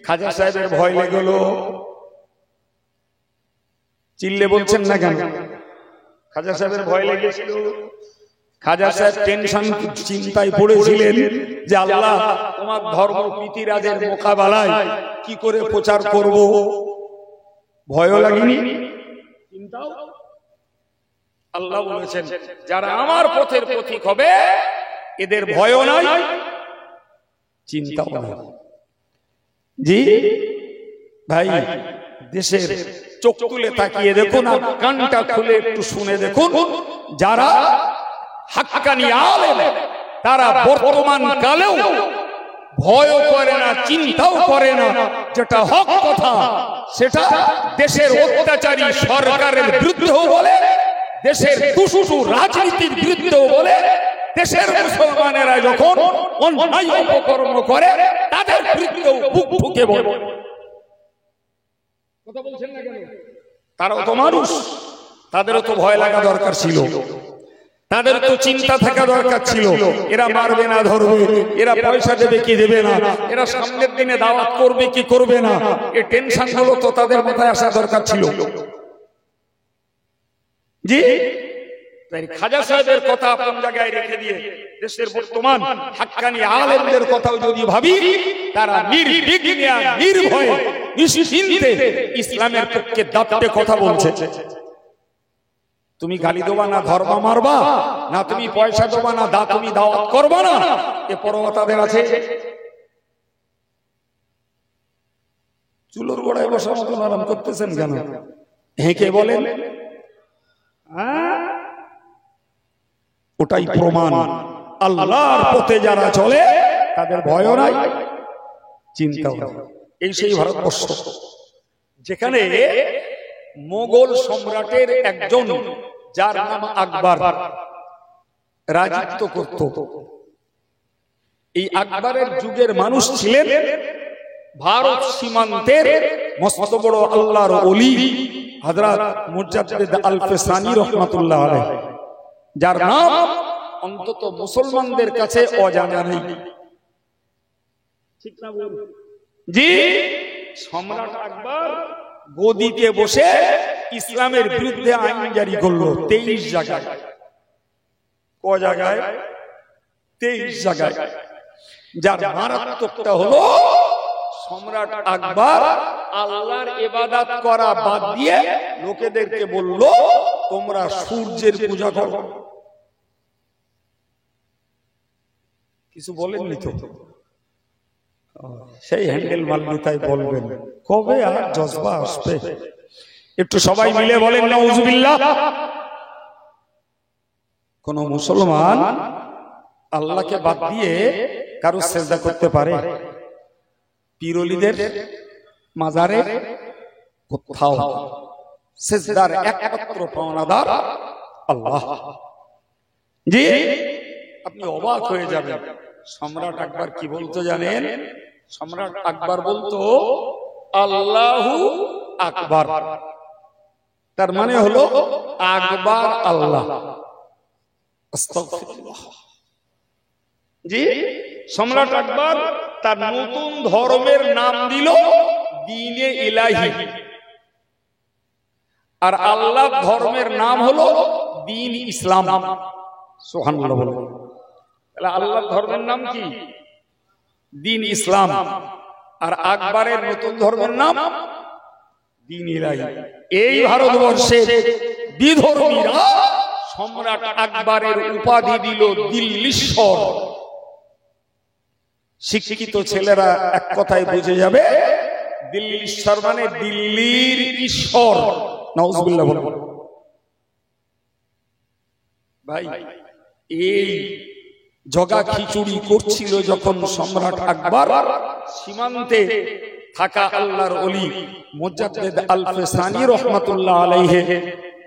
খাজা সাহেবের ভয় লেগেল? চিল্লে বলছেন না কেন? খাজা সাহেবের ভয় লেগেছিল। খাজা সাহেব টেনশন, চিন্তায় পড়েছিলেন যে আল্লাহ, তোমার ধর্ম পৃথিরাজের মোকাবেলায় কি করে প্রচার করব। ভয়ও লাগেনি, চিন্তাও। আল্লাহ বলেছেন যারা আমার পথের পথিক হবে এদের ভয়ও নাই, চিন্তাও নাই। জি ভাই, দেশের চোখ তুলে তাকিয়ে দেখুন, আর কানটা খুলে একটু শুনে দেখুন, যারা হাক্কানি আলেম তারা বর্তমান কালেও ভয় করে না, চিন্তাও করে না। যেটা হক কথা সেটা দেশের অত্যাচারী সরকারের বিরুদ্ধেও বলে, দেশের দুষ্টু রাজনীতির বিরুদ্ধেও বলে, দেশের মুসলমানেরা যখন অন্যায় অপকর্ম করে তাদের বিরুদ্ধেও বুক ফুঁকে বলে। কথা বলছেন না কেন? তারাও তো মানুষ, তাদেরও তো ভয় লাগা দরকার ছিল। তাদের তো চিন্তা থাকা দরকার ছিল, এরা মারবে না ধরবে, এরা পয়সা দেবে কি দেবে না, এরা সামনের দিনে দাওয়াত করবে কি করবে না, এই টেনশন গুলো তো তাদের মাথায় আসা দরকার ছিল। জি, খাজা সাহেবের কথা আপন জায়গায় রেখে দিয়ে দেশের বর্তমান হাক্কানি আলেমদের কথাও যদি ভাবি, তারা নির্বিঘ্নে নির্ভয়ে নিশ্চিন্তে ইসলামের পক্ষে দাঁড়িয়ে কথা বলছে। তুমি গালি দেবা না, ধর্ম মারবা না, তুমি পয়সা দেবা না, তুমি দাওয়াত করবা না, এ পরোয়া তাদের আছে? চুলোর গোড়ায় বসা মতন আরাম করতেছেন কেন? হেঁকে বলেন, ওটাই প্রমাণ আল্লাহর পথে যারা চলে তাদের ভয় নাই, চিন্তা নাই। এই সেই ভারতবর্ষ যেখানে মোগল সম্রাটের একজন যার নাম আকবর রাজত্ব করত। এই আকবরের যুগের মানুষ ছিলেন ভারত সীমান্তের মস্ত বড় আল্লাহর ওলি হযরত মুজাদ্দিদ আল-ফিসানি রাহমাতুল্লাহ আলাইহি, যার নাম অন্তত মুসলমানদের কাছে অজানা নেই। ঠিক না বলুন? জি, সম্রাট আকবর গদিতে বসে ইসলামের বিরুদ্ধে আইন জারি করলো 23 জায়গায়। ক জায়গায়? 23 জায়গায়। যার মারাত্মকটা হলো সম্রাট আকবর আল্লাহর ইবাদত করা বাদ দিয়ে লোকেদেরকে বলল, তোমরা সূর্যের পূজা করো। কিছু বলেননি তো? সেই হ্যান্ডেল মারলি তাই বলবেন, কবে আর জজবা আসবে? একটু সবাই মিলে বলেন নাউজুবিল্লাহ। কোন মুসলমান আল্লাহকে বাদ দিয়ে কারো সেজদা করতে পারে? পীরলিদের মাজারে কোথাও। সেজদার একমাত্র পাওনাদার আল্লাহ। জি, আপনি অবাক হয়ে যাবেন। সম্রাট আকবর কি বলতো জানেন? সম্রাট আকবর বলতো আল্লাহু আকবর, তার মানে হলো আকবর আল্লাহ। আস্তাগফিরুল্লাহ। জি, সম্রাট আকবর তার নতুন ধর্মের নাম দিল দ্বীনে ইলাহি, আর আল্লাহ ধর্মের নাম হলো দ্বীন ইসলাম। সুবহানাল্লাহ বলুন। তাহলে আল্লাহ ধর্মের নাম কি? দ্বীন ইসলাম। আর আকবরের নতুন ধর্মের নাম দ্বীন ইলাহি। এই ভারতবর্ষে বিধর্মীরা সম্রাট আকবরের উপাধি দিল দিল্লীশ্বর। শিক্ষিত ছেলেরা এক কথায় বুঝে যাবে, দিল্লীশ্বর মানে দিল্লির ঈশ্বর। নাউজুবিল্লাহ বলুন। ভাই, এই জগা খিচুড়ি করছিল যখন সম্রাট আকবর, সীমান্তে থাকা আল্লাহর ওলি মুজাদ্দিদ আল-ফিসানি রাহমাতুল্লাহ আলাইহি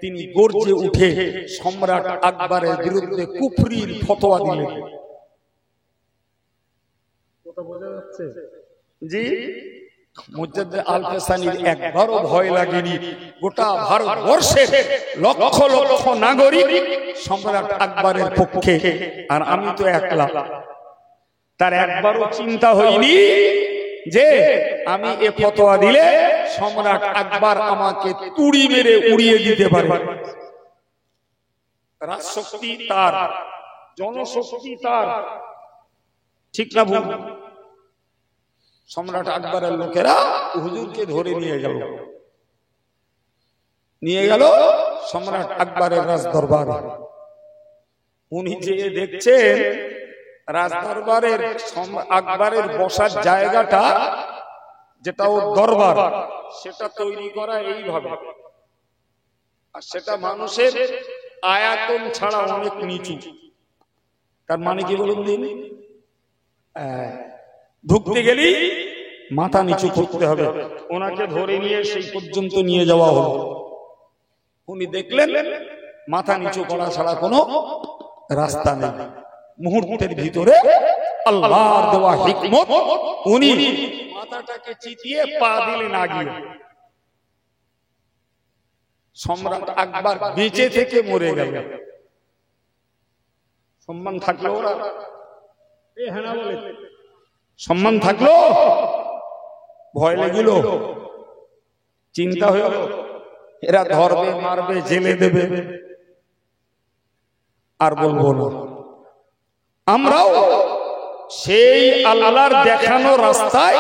তিনি গর্জে উঠে সম্রাট আকবরের বিরুদ্ধে কুফরির ফতোয়া দিলেন। কথা বোঝা যাচ্ছে? জি, মুজাদ্দিদ আল-ফিসানির একবারও ভয় লাগেনি। গোটা ভারতবর্ষের লক্ষ লক্ষ নাগরিক সম্রাট আকবরের পক্ষে, আর আমি তো একলা। তার একবারও চিন্তা হয়নি যে আমি এ ফতোয়া দিলে সম্রাট আকবর আমাকে তুড়ি মেরে উড়িয়ে দিতে পারে। রাজশক্তি তার, জনশক্তি তার, ঠিক না ভুল? সম্রাট আকবরের লোকেরা হুজুরকে ধরে নিয়ে গেল সম্রাট আকবরের রাজ দরবারে। উনি যে দেখছেন রাজ দরবারের আকবরের বসার জায়গাটা, যেটা ও দরবার, সেটা তৈরি করা এইভাবে, আর সেটা মানুষের আয়াতন ছাড়া অনেক নিচু। তার মানে কি বলুন দিন? ঢুকতে গেলেই মাথা নিচু করতে হবে। ওনাকে ধরে নিয়ে সেই পর্যন্ত নিয়ে যাওয়া হলো। উনি দেখলেন মাথা নিচু করা ছাড়া কোনো রাস্তা নেই। মুহূর্তের ভিতরে আল্লাহর দেওয়া হিকমত, উনি মাথাটাকে চিতিয়ে পা দিলেন আগিয়ে। সম্রাট আকবর বেঁচে থেকে মরে গেল। সম্মান থাকলো ওরা সম্মান থাকলো, ভয় লেগিল, চিন্তা হয়ে এরা ধরবে, মারবে, জেলে দেবে, আর বলবো না। আমরাও সেই আল্লাহর দেখানো রাস্তায়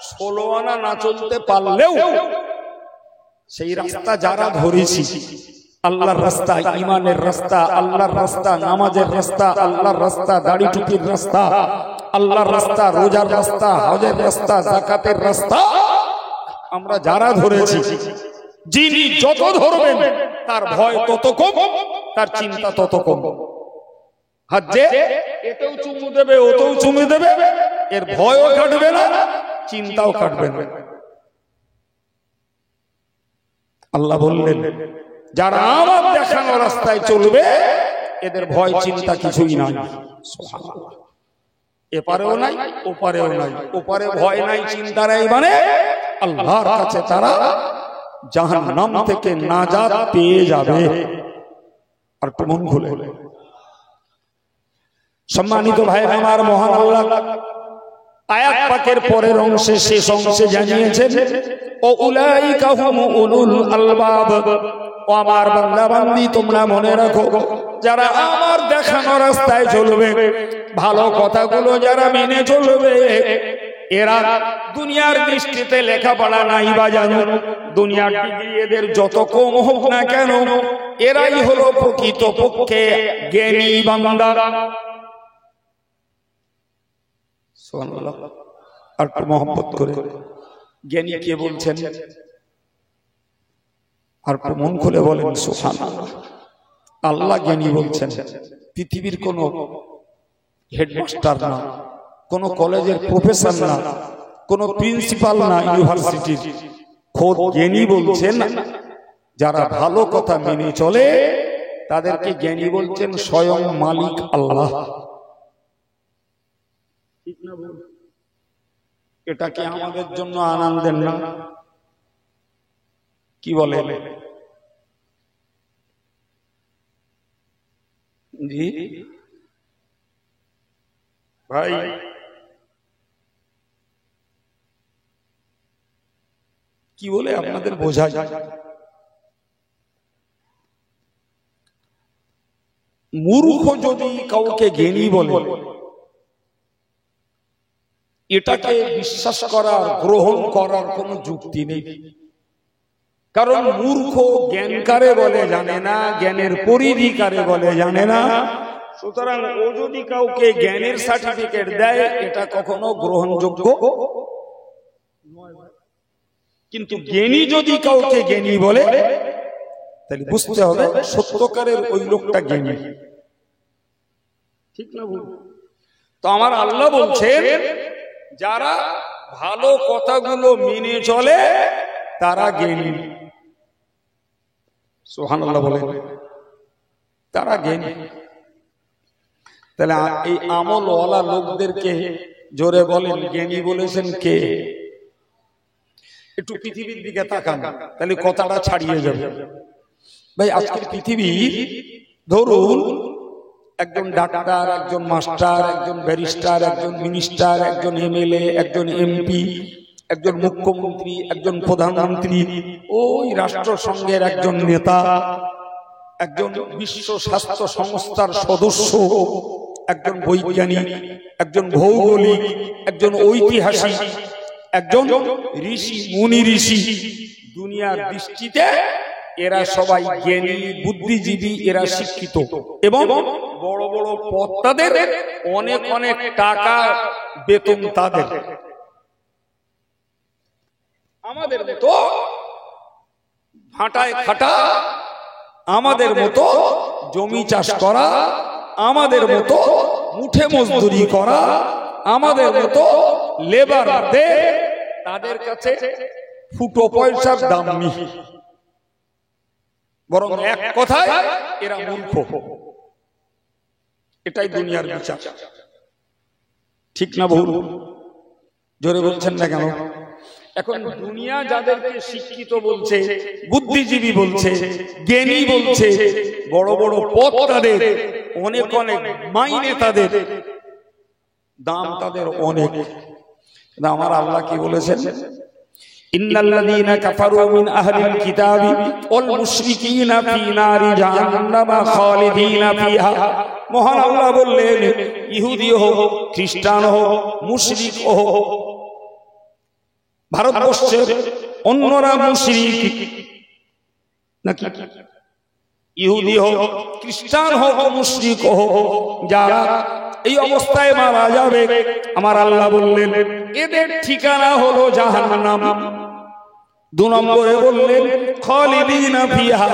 16 আনা না চলতে পারলেও সেই রাস্তা যারা ধরেছি, আল্লাহর রাস্তা, ইমানের রাস্তা, আল্লাহর রাস্তা, নামাজের রাস্তা, আল্লাহর রাস্তা, দাড়ি টুপির রাস্তা, আল্লাহর রাস্তা, রোজার রাস্তা, হজের রাস্তা, যাকাতের রাস্তা, আমরা যারা ধরেছি, যিনি যত ধরবেন তার ভয় তত কম, তার চিন্তা তত কম। হাজ্জে এতেও চুমু দেবে, ওতেও চুমু দেবে, এর ভয়ও কাটবে না, চিন্তাও কাটবে না। আল্লাহ বললেন, যারা আমার দেখানো রাস্তায় চলবে এদের ভয় চিন্তা কিছুই নাই। সুবহানাল্লাহ। এপারেও নাই, ওপারেও নাই। ওপারে ভয় নাই, চিন্তা নাই, মানে আল্লাহর কাছে তারা জাহান্নাম থেকে নাজাত পেয়ে যাবে। আর একটু মন খুলে, সম্মানিত ভাই আমার, মহান আল্লাহ আয়াত পাকের পরের অংশে, শেষ অংশে জানিয়েছেন, ও উলাইকা হুম উলুল আলবাব, ও আমার বান্দা বান্দি তোমরা মনে রাখো, যারা আমার দেখানো রাস্তায় চলবে, ভালো কথাগুলো যারা মেনে চলবে, এরা দুনিয়ার দৃষ্টিতে লেখাপড়া নাই বা জানো, দুনিয়ার ডিগ্রি এদের যত কম হোক না কেন, এরাই হলো প্রকৃত পক্ষে জ্ঞানী বান্দা। সুবহানাল্লাহ। আর একটু মহব্বত করে, জ্ঞানী কে বলছেন? আর একটু মন খুলে বলেন সুবহানাল্লাহ। আল্লাহ জ্ঞানী বলছেন। পৃথিবীর কোন হেডমাস্টার না, কোন কলেজের প্রফেসর না, কোন প্রিন্সিপাল না, ইউনিভার্সিটির খোদ জ্ঞানী বলছেন। যারা ভালো কথা মেনে চলে তাদেরকে জ্ঞানী বলছেন স্বয়ং মালিক আল্লাহ। এটা কি আমাদের জন্য আনন্দের না? কি বলে জি ভাই? কি বলে আপনাদের বোঝা যায়? মূর্খ যদি কাউকে জ্ঞানী বলে, এটাকে বিশ্বাস করার, গ্রহণ করার কোনো যুক্তি নেই। কারণ মূর্খ জ্ঞান কারে বলে জানে না, জ্ঞানের পরিধি কারে বলে জানে না। সুতরাং ও যদি কাউকে জ্ঞানের সার্টিফিকেট দেয়, এটা কখনো গ্রহণযোগ্য নয়। কিন্তু জ্ঞানী যদি কাউকে জ্ঞানী বলে, তাহলে বুঝতে হবে সত্যকারের ওই লোকটা জ্ঞানী। ঠিক না ভুল? তো আমার আল্লাহ বলছেন, যারা ভালো কথাগুলো মেনে চলে তারা জ্ঞানী। সুবহানাল্লাহ বলে, তারা জ্ঞানী। তাহলে এই আমলওয়ালা লোকদেরকে জোরে বলেন জ্ঞানী বলেছেন কে? একটু পৃথিবীর দিকে তাকান, তাহলে কথাটা ছাড়িয়ে যাবে। ভাই আজকের পৃথিবী, ধরুন একজন ডাক্তার, একজন মাস্টার, একজন ব্যারিস্টার, একজন মিনিস্টার, একজন এমএলএ, একজন এমপি, একজন মুখ্যমন্ত্রী, একজন প্রধানমন্ত্রী, ওই রাষ্ট্রসংঘের একজন নেতা, একজন বিশ্ব স্বাস্থ্য সংস্থার সদস্য, একজন বৈজ্ঞানিক, একজন ভৌগোলিক, একজন ঐতিহাসিক, একজন ঋষি, মুনি ঋষি। দুনিয়ার দৃষ্টিতে এরা সবাই জ্ঞানী, বুদ্ধিজীবী, এরা শিক্ষিত এবং বড় বড় পদ তাদের, অনেক অনেক টাকা বেতন তাদের। আমাদের মতো ভাটায় খাটা, আমাদের মতো জমি চাষ করা, আমাদের মতো মুঠে মজদুরি করা, আমাদের মতো লেবারদের, তাদের কাছে ফুটো পয়সার দাম নেই। বরং এক কথায় এরা মূর্খ। এটাই দুনিয়ার বিচার। ঠিক না ভুল? জোরে বলছেন না কেন? এখন দুনিয়া যাদেরকে শিক্ষিত বলছে, বুদ্ধিজীবী বলছে, জ্ঞানী বলছে, বড় বড় পদ তাদের, অনেক অনেক মাইনে, তাদের দাম তাদের অনেক। আমার আল্লাহ কি বলেছেন? ইন্নাল্লাযীনা কাফারু মিন আহলিল কিতাবি ওয়াল মুশরিকিনা ফি নারি জাহান্নামা খালিদিনা ফিহা। মহান আল্লাহ বললেন, ইহুদি হোক, খ্রিস্টান হোক, মুশরিক হোক, ভারতবর্ষের অন্যরা মুশরিক নাকি, ইহুদি হোক, খ্রিস্টান হোক, মুশরিক হোক, যারা এই অবস্থায় মারা যাবে, আমার আল্লাহ বললেন এদের ঠিকানা হলো জাহান্নাম। 2 নম্বরে বললেন খালিদিনা ফিহা,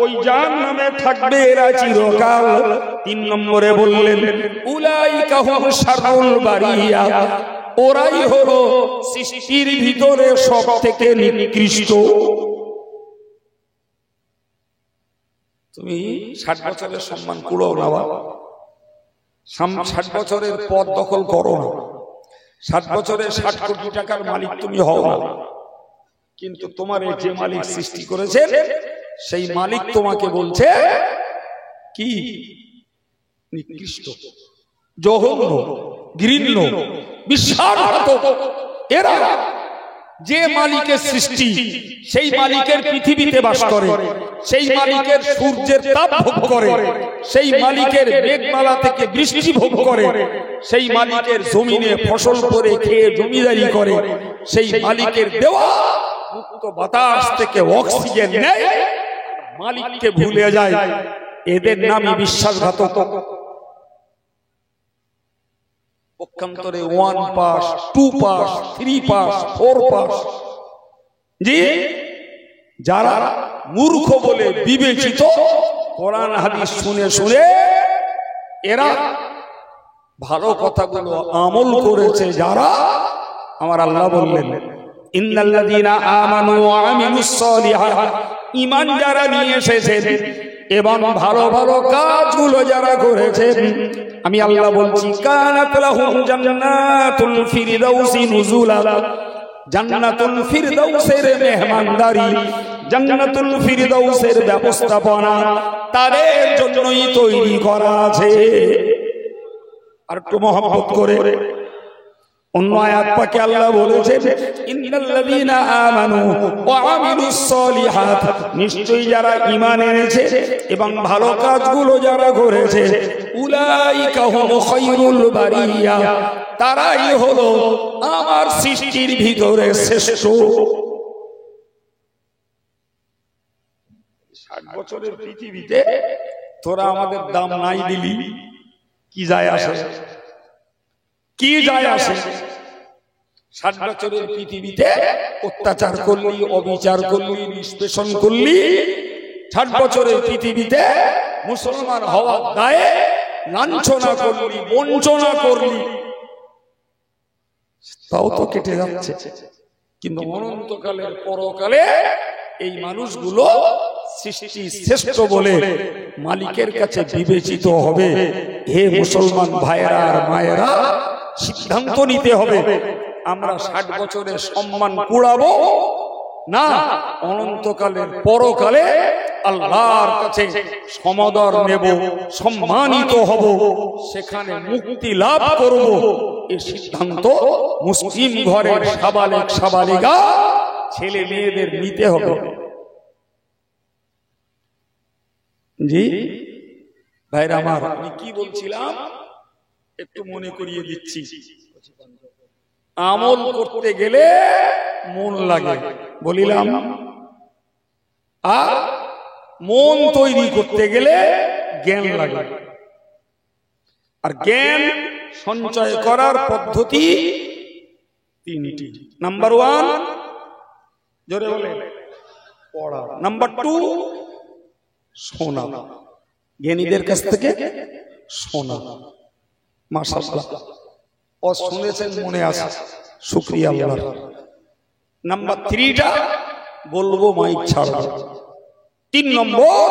ওই জাহান্নামে থাকবে এরা চিরকাল। 3 নম্বরে বললেন উলাইকা হুম শাররুল বারিয়া, ওরাই হলো সৃষ্টির ভিতরে সবথেকে নিকৃষ্ট। তুমি 60 বছরের সম্মান কুড়ো না বাবা, 60 বছরের পদ দখল করো না, 60 বছরে 60 কোটি টাকার মালিক তুমি হও না, কিন্তু তোমার এই যে মালিক সৃষ্টি করেছে সেই মালিক তোমাকে বলছে কি? নিকৃষ্ট, জঘন্য, ঘৃণ্য, বিশ্বাসঘাতক। এরা যে মালিকের সৃষ্টি, সেই মালিকের পৃথিবীতে বাস করে, সেই মালিকের সূর্যের তাপ ভোগ করে, সেই মালিকের মেঘমালা থেকে বৃষ্টি ভোগ করে, সেই মালিকের জমিনে ফসল করে খেয়ে জমিদারি করে, সেই মালিকের দেওয়া মুক্ত বাতাস থেকে অক্সিজেন নেয়, মালিককে ভুলে যায়, এদের নামই বিশ্বাসঘাতক। পক্ষান্তরে 1 পাস, 2 পাস, 3 পাস, 4 পাস, জি, যারা মূর্খ বলে বিবেচিত, কোরআন হাদিস শুনে শুনে এরা ভালো কথাগুলো আমল করেছে যারা, আমার আল্লাহ বললেন ইন্নাল্লাযীনা আমানু ওয়া আমিলুস সলিহাত, ঈমান যারা নিয়ে এসেছেন এবং ভালো ভালো কাজগুলো যারা করেছেন, আমি আল্লাহ বলছি কানাত লাহুম জান্নাতুল ফিরদাউসি নুজুলা, জান্নাতুল ফিরদাউসের মেহমানদারি, জান্নাতুল ফিরদাউসের ব্যবস্থাপনা তাদের জন্যই তৈরি করা আছে। আর একটু মহব্বত করে অন্য আয়াত পাকে আল্লাহ বলেছেন ইন্নাল্লাযীনা আমানু ওয়া আমিলুস সলিহাত, নিশ্চয়ই যারা ঈমান এনেছে এবং ভালো কাজগুলো যারা করেছে, উলাইকা হুম খায়রুল বারিয়া, তারাই হলো আমার সৃষ্টির ভিতরে শ্রেষ্ঠ। 60 বছরের পৃথিবীতে তোরা আমাদের দাম নাই দিলি, কি যায় আসে? কি যায় আসে? 60 বছরের পৃথিবীতে অত্যাচার করলি, অবিচার করলি, নিষ্পেষণ করলি, 60 বছরের পৃথিবীতে মুসলমান হওয়ার দায়ে লাঞ্ছনা করলি, বঞ্চনা করলি, তাও তো কেটে যাচ্ছে। কিন্তু অনন্তকালের পরকালে এই মানুষগুলো সৃষ্টি শ্রেষ্ঠ বলে মালিকের কাছে বিবেচিত হবে। হে মুসলমান ভাইরা আর মায়েরা, সিদ্ধান্ত নিতে হবে, আমরা 60 বছরের সম্মান কুড়াবো না, অনন্তকালের পরকালে আল্লাহর কাছে সমাদর নেব, সম্মানিত হব, সেখানে মুক্তি লাভ করব। এই সিদ্ধান্ত মুসলিম ঘরের সাবালেক সাবালিকা ছেলে মেয়েদের নিতে হবে। জি ভাইরা আমার, আমি কি বলছিলাম একটু মনে করিয়ে দিচ্ছি। আমল করতে গেলে মন লাগে বলিলাম, আর মন তৈরি করতে গেলে জ্ঞান লাগে। আর জ্ঞান সঞ্চয় করার পদ্ধতি 3টি। নাম্বার 1 জোরে বলে পড়া, নাম্বার 2 শোনা, জ্ঞানীদের কাছ থেকে শোনা। মাশাআল্লাহ, ও শুনেছেন মনে আছে, শুকরিয়া আল্লাহর। নাম্বার 3টা বলবো মাইক ছাড়া। 3 নম্বর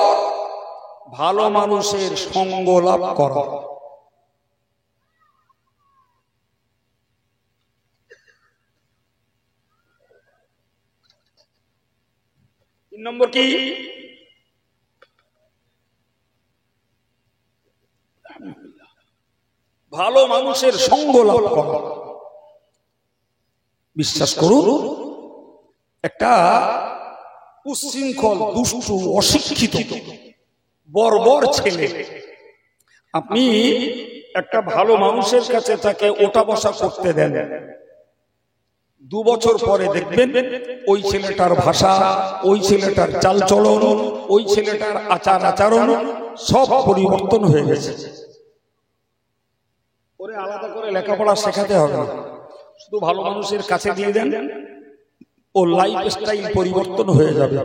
ভালো মানুষের সঙ্গ লাভ করা। নম্বর কি? ভালো মানুষের সঙ্গ লাভ করা। বিশ্বাস করুন, একটা উচ্ছৃঙ্খল, দুষ্টু, অশিক্ষিত, বর্বর ছেলে আপনি একটা ভালো মানুষের কাছে তাকে ওঠা বসা করতে দেন, 2 বছর পরে দেখবেন ওই ছেলেটার ভাষা, ওই ছেলেটার চালচলন, ওই ছেলেটার আচার আচরণ সব পরিবর্তন হয়ে গেছে। ওরে আলাদা করে লেখাপড়া শেখাতে হবে না, শুধু ভালো মানুষের কাছে দিয়ে দেন, ও লাইফ স্টাইল পরিবর্তন হয়ে যাবে।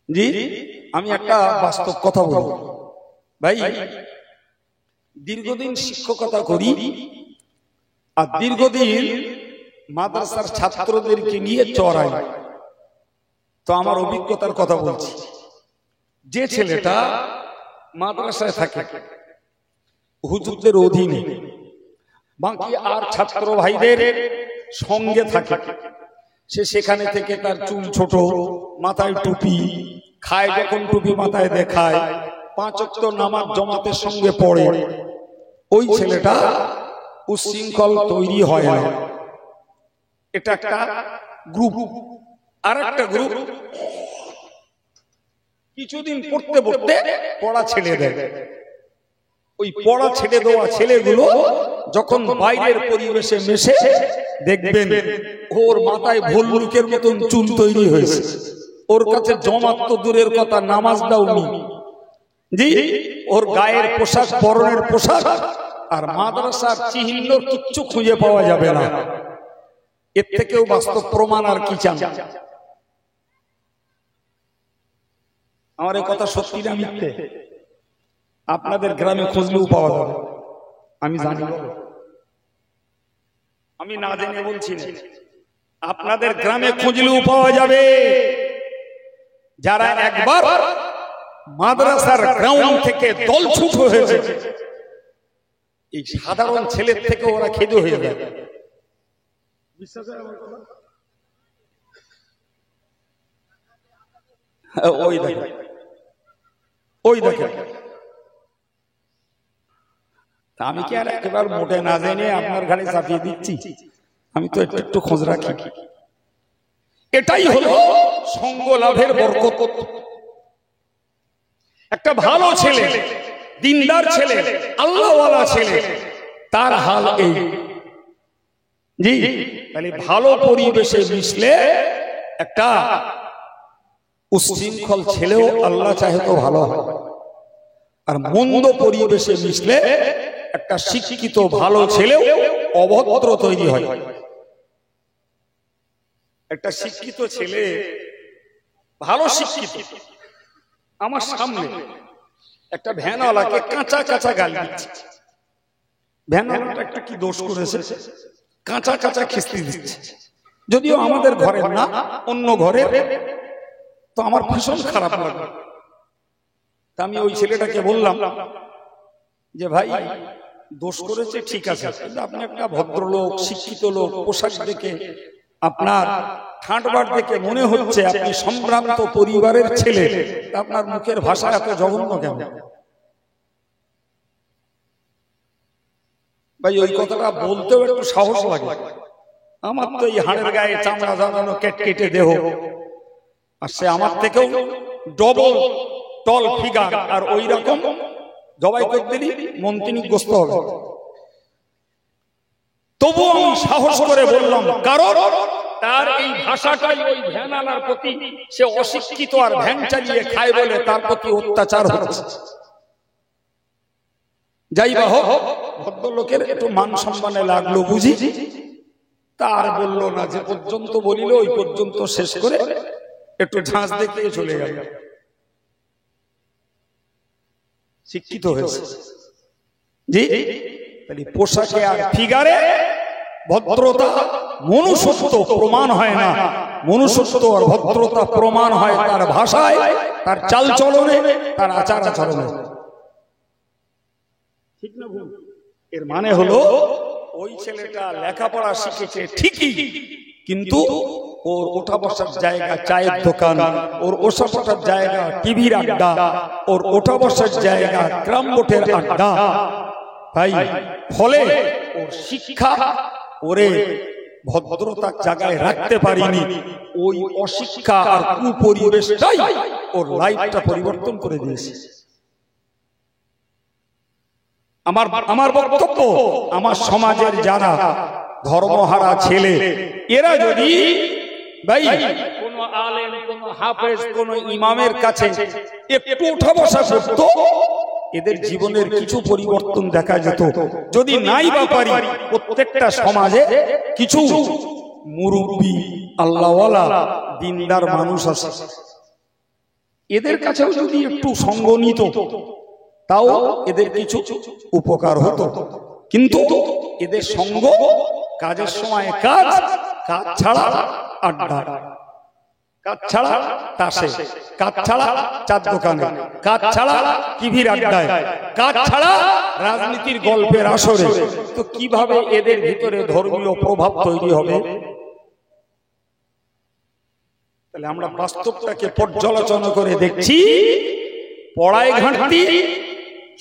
জি, আমি একটা বাস্তব কথা বলবো ভাই, দীর্ঘদিন শিক্ষকতা করি আর দীর্ঘদিন মাদ্রাসার ছাত্রদেরকে নিয়ে চড়াই, তো আমার অভিজ্ঞতার কথা বলছি। যে ছেলেটা মাদ্রাসায় থাকে হুজুরদের অধীনে, বাকি আর ছাত্র ভাইদের সঙ্গে থাকে, সে সেখানে থেকে তার চুল ছোট, মাথায় টুপি, খায় যখন টুপি মাথায় দেখায়, 5 ওয়াক্ত নামাজ জামাতের সঙ্গে পড়ে, ওই ছেলেটা উচ্ছৃঙ্খল তৈরি হয় না। এটা একটা গ্রুপ। আর একটা গ্রুপ কিছুদিন পড়তে পড়তে পড়া ছেড়ে দেয়। ওই পড়া ছেড়ে দেওয়া ছেলেগুলো যখন বাইরের পরিবেশে মেশে, দেখবেন ওর মাথায় ভল্লুকের মতন চুল তৈরি হয়েছে, ওর কাছে জমাত তো দূরের কথা, নামাজটাও নেই। জি, ওর গায়ের পোশাক, পরনের পোশাক আর মাদ্রাসার চিহ্ন কিচ্ছু খুঁজে পাওয়া যাবে না। এর থেকেও বাস্তব প্রমাণ আর কি চান? আমার এই কথা সত্যি না মিথ্যে? আপনাদের গ্রামে খুঁজলেও পাওয়া যাবে, আমি জানি, আমি না জেনে বলছি না, আপনাদের গ্রামে খুঁজলেও পাওয়া যাবে। যারা একবার মাদ্রাসার গ্রাউন্ড থেকে দলছুট হয়েছে, এই সাধারণ ছেলের থেকে ওরা খেদে হয়ে যায়। বিশ্বাস হয় আমার কথা? ওই দেখেন, ওই দেখেন। আমি কি আর একেবারে মোটে না জেনে আপনার ঘাড়ে চাপিয়ে দিচ্ছি? আমি তো একটু একটু খোঁজ রাখি। এটাই হলো সঙ্গ লাভের বরকত। একটা ভালো ছেলে, দিনদার ছেলে, আল্লাহওয়ালা ছেলে, তার হাল এই। জি, তাহলে ভালো পরিবেশে মিশলে একটা উচ্ছৃঙ্খল ছেলেও আল্লাহ চাহে তো ভালো হয়, আর মন্দ পরিবেশে মিশলে একটা শিক্ষিত ভালো ছেলেও অভদ্র তৈরি হয়। একটা শিক্ষিত ছেলে, ভালো শিক্ষিত, আমার সামনে একটা ভ্যানওয়ালাকে কাঁচা কাঁচা গালি দিচ্ছে। ভ্যানওয়ালাটা একটা কি দোষ করেছে? কাঁচা কাঁচা খিস্তি দিচ্ছে, যদিও আমাদের ঘরের না, অন্য ঘরের। তো আমার ভীষণ খারাপ লাগলো। তা আমি ওই ছেলেটাকে বললাম যে ভাই, দোষ করেছে ঠিক আছে, কিন্তু আপনি একটা ভদ্রলোক, শিক্ষিত লোক, পোশাক দেখে, আপনার ঠাঁটবার দেখে মনে হচ্ছে আপনি সম্ভ্রান্ত পরিবারের ছেলে, আপনার মুখের ভাষা এত জঘন্য কেন? ভাই ওই কথাটা বলতেও একটু সাহস লাগে। আমার তো এই হাড়ের গায়ে চামড়া জানানো কেটে দেহ, আর সে আমার থেকেও ডবল টল ফিগার, আর ওই রকম জবাই করে দিলি মন্ত্রী গ্রস্ত হবে। তবু আমি সাহস করে বললাম, কারণ তার এই ভাষাটাই ওই ভ্যানওয়ালার প্রতি, সে অশিক্ষিত আর ভ্যান চালিয়ে খায় বলে তার প্রতি অত্যাচার হচ্ছে। যাই বা হোক, ভদ্রলোকের একটু মান সম্মানে লাগলো বুঝি, তার বললো না, যে পর্যন্ত বলিল ওই পর্যন্ত শেষ করে একটু ঝাঁজ দেখে চলে গেল। শিক্ষিত হয়েছে। জি, তাহলে পোশাকে আর ফিগারে ভদ্রতা, মনুষ্যত্ব প্রমাণ হয় না। মনুষ্যত্ব আর ভদ্রতা প্রমাণ হয় তার ভাষায়, তার চালচলনে, তার আচার আচরণে। ঠিক না ভুল? এর মানে হলো ওই ছেলেটা লেখাপড়া শিখেছে ঠিকই, কিন্তু ওর ওঠা বসার জায়গা চায়ের দোকান, ওর ওঠা বসার জায়গা টিভির আড্ডা, ওর ওঠা বসার জায়গা ক্রাম বোটের আড্ডা। ভাই ফলে ওর শিক্ষা ওরে ভদ্রতার জায়গায় রাখতে পারিনি। ওই অশিক্ষা আর কুপরিবেশটাই ওর লাইফটা পরিবর্তন করে দিয়েছে। আমার বক্তব্য, আমার সমাজের যারা ধর্মহারা ছেলে, এরা যদি ভাই কোন আলেম, কোন হাফেজ, কোন ইমামের কাছে একটু উঠা বসা করতো, এদের জীবনের কিছু পরিবর্তন দেখা যেত। যদি নাই বা পারি, প্রত্যেকটা সমাজে কিছু মুরব্বী আল্লাহওয়ালা দিনদার মানুষ আছে, এদের কাছেও যদি একটু সঙ্গ নিত, তাও এদের কিছু উপকার হতো। কিন্তু এদের সঙ্গ কাজের সময় কাজ, কাজ ছাড়া আড্ডা, কাজ ছাড়া তাসে, কাজ ছাড়া চার দোকানে, কাজ ছাড়া টিভির আড্ডায়, কাজ ছাড়া রাজনীতির গল্পের আসরে। তো কিভাবে এদের ভিতরে ধর্মীয় প্রভাব তৈরি হবে? তাহলে আমরা বাস্তবটাকে পর্যালোচনা করে দেখছি, পড়ায় ঘাটতি,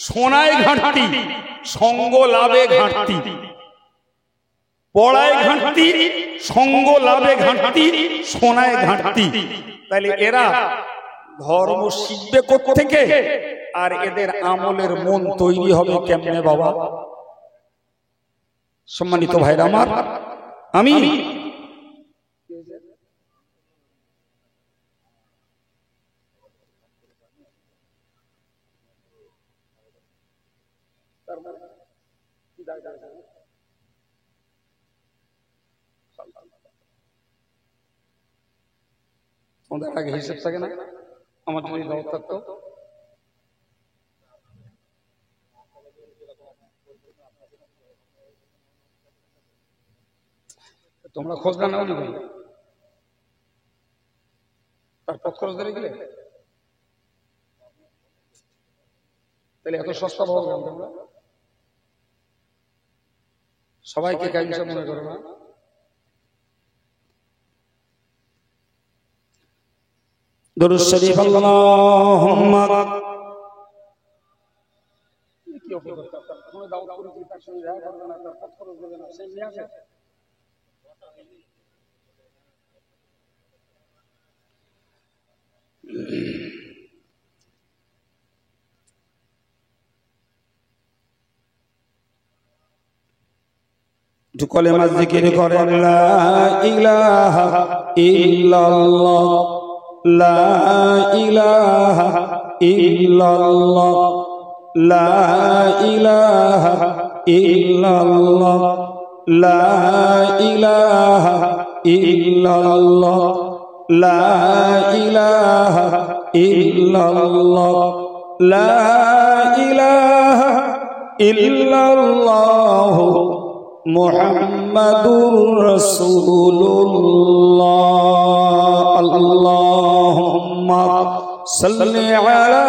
সোনায় ঘাটতি, সঙ্গ লাভে ঘাটতি। পড়ায় ঘাটতি, সঙ্গ লাভে ঘাটতি, সোনায় ঘাটতি। তাহলে এরা ধর্ম শিখবে কোত্থেকে, আর এদের আমলের মন তৈরি হবে কেমনে বাবা? সম্মানিত ভাইরা আমার, আমি তোমাদের আগে হিসেব থাকে না, আমার যদি দাও থাকতো। তোমরা খোঁজ না নাও নি, তারপর খরচ ধরে গেলে তাহলে এত সস্তা পাওয়া গেল। তোমরা সবাইকে কাইসা মনে করো না। দুরূদ শরীফ আল্লাহুম্মা কি অপেক্ষা তোমরা দাওয়াত করে কি তার সঙ্গে দেখা করবে না, তার পথ খরচ দেবে না, সেই নিয়ে আসে। কলেমা জিকির করেন, লা ইলাহা ইল্লাল্লাহ, লা ইলাহা ইল্লাল্লাহ, লা ইলাহা ইল্লাল্লাহ, লা ইলাহা ইল্লাল্লাহ, লা ইলাহা ইল্লাল্লাহ, লা ইলাহা ইল্লাল্লাহ মুহাম্মাদুর রাসূলুল্লাহ। আল্লাহুম্মা সাল্লি আলা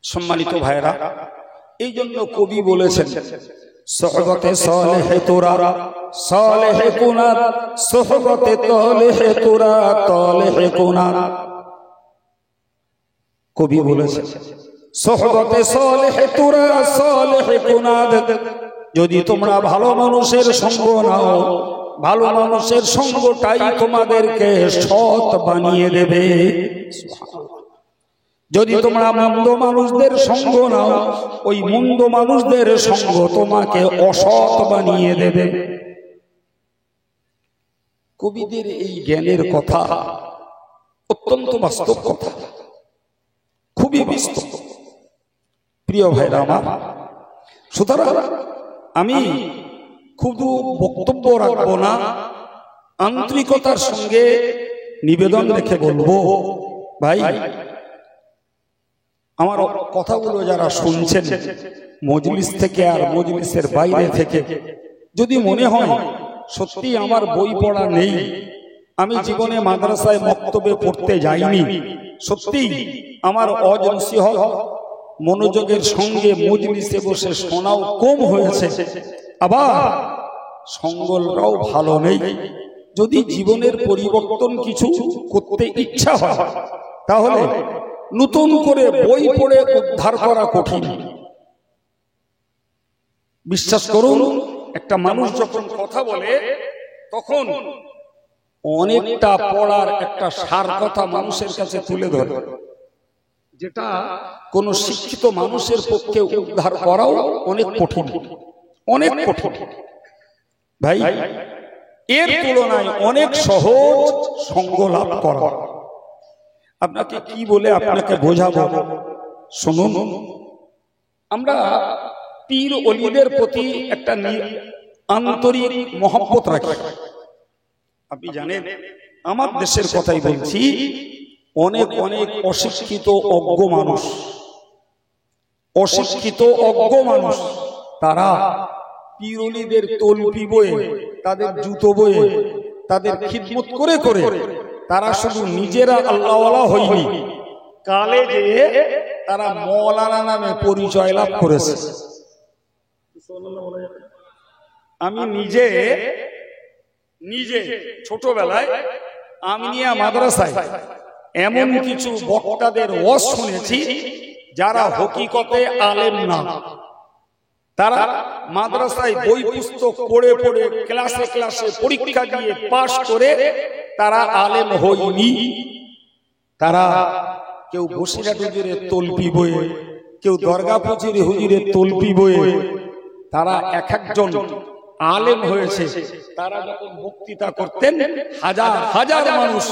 সম্মানিত ভাইরা, এই জন্য কবি বলেছেন, সোহবতে সালেহে তোরা সালেহে কুনাত, সোহবতে তালেহে তোরা তালেহে কুনাত। কবি বলেছেন, সোহবতে সালেহে তোরা সালেহে কুনাত, যদি তোমরা ভালো মানুষের সঙ্গ নাও, ভালো মানুষের সঙ্গটাই তোমাদেরকে সৎ বানিয়ে দেবে। যদি তোমরা মন্দ মানুষদের সঙ্গ নাও, ওই মন্দ মানুষদের সঙ্গ তোমাকে অসৎ বানিয়ে দেবে। কবিদের এই জ্ঞানের কথা অত্যন্ত বাস্তব কথা, খুবই বাস্তব। প্রিয় ভাইরা আমার, সুতরাং আমি খুব বক্তব্য রাখবো না, আন্তরিকতার সঙ্গে নিবেদন রেখে বলবো, ভাই আমার কথাগুলো যারা শুনছেন মজলিস থেকে আর মজলিসের বাইরে থেকে, যদি মনে হয় সত্যি আমার বই পড়া নেই, আমি জীবনে মাদ্রাসায় মক্তবে পড়তে যাইনি, সত্যি আমার ওয়াজ নসিহত মনোযোগের সঙ্গে মজলিসে বসে শোনাও কম হয়েছে, আবার সঙ্গলটাও ভালো নেই। যদি জীবনের পরিবর্তন কিছু করতে ইচ্ছা হয় তাহলে নতুন করে বই পড়ে উদ্ধার করা কঠিন। বিশ্বাস করুন, একটা মানুষ যখন কথা বলে তখন অনেকটা পড়ার একটা সার কথা মানুষের কাছে তুলে ধরে, যেটা কোন শিক্ষিত মানুষের পক্ষে উদ্ধার করাও অনেক কঠিন, অনেক কঠিন। ভাই, এর তুলনায় অনেক সহজ সঙ্গ লাভ করা। আপনাকে কি বলে আপনাকে বোঝাবো, শুনুন। আমরা পীর ওলিদের প্রতি একটা আন্তরিক মহব্বত রাখি। আপনি জানেন, আমার দেশের কথাই বলছি, অনেক অনেক অশিক্ষিত অজ্ঞ মানুষ, অশিক্ষিত অজ্ঞ মানুষ, তারা পীর ওলিদের তলপি বয়ে, তাদের জুতো বয়ে, তাদের খিদমত করে করে তারা শুধু নিজেরা আল্লাহওয়ালা হয়নি, কালে যে তারা মৌলানা নামে পরিচয় লাভ করেছে। আমি নিজে ছোটবেলায় আমিনিয়া মাদ্রাসায় এমন কিছু বক্তাদের ওয়াজ শুনেছি যারা হকিকতে আলেম না। তারা মাদ্রাসায় বই পুস্তক পড়ে পড়ে ক্লাসে ক্লাসে পরীক্ষা দিয়ে পাশ করে তারা আলেম হয়নি। তারা কেউ বসিরহাট হুজুরের তলপি বয়ে, কেউ দরগাপুজির হুজুরের তলপি বয়ে তারা এক একজন আলেম হয়েছে। তারা যখন বক্তৃতা করতেন হাজার হাজার মানুষ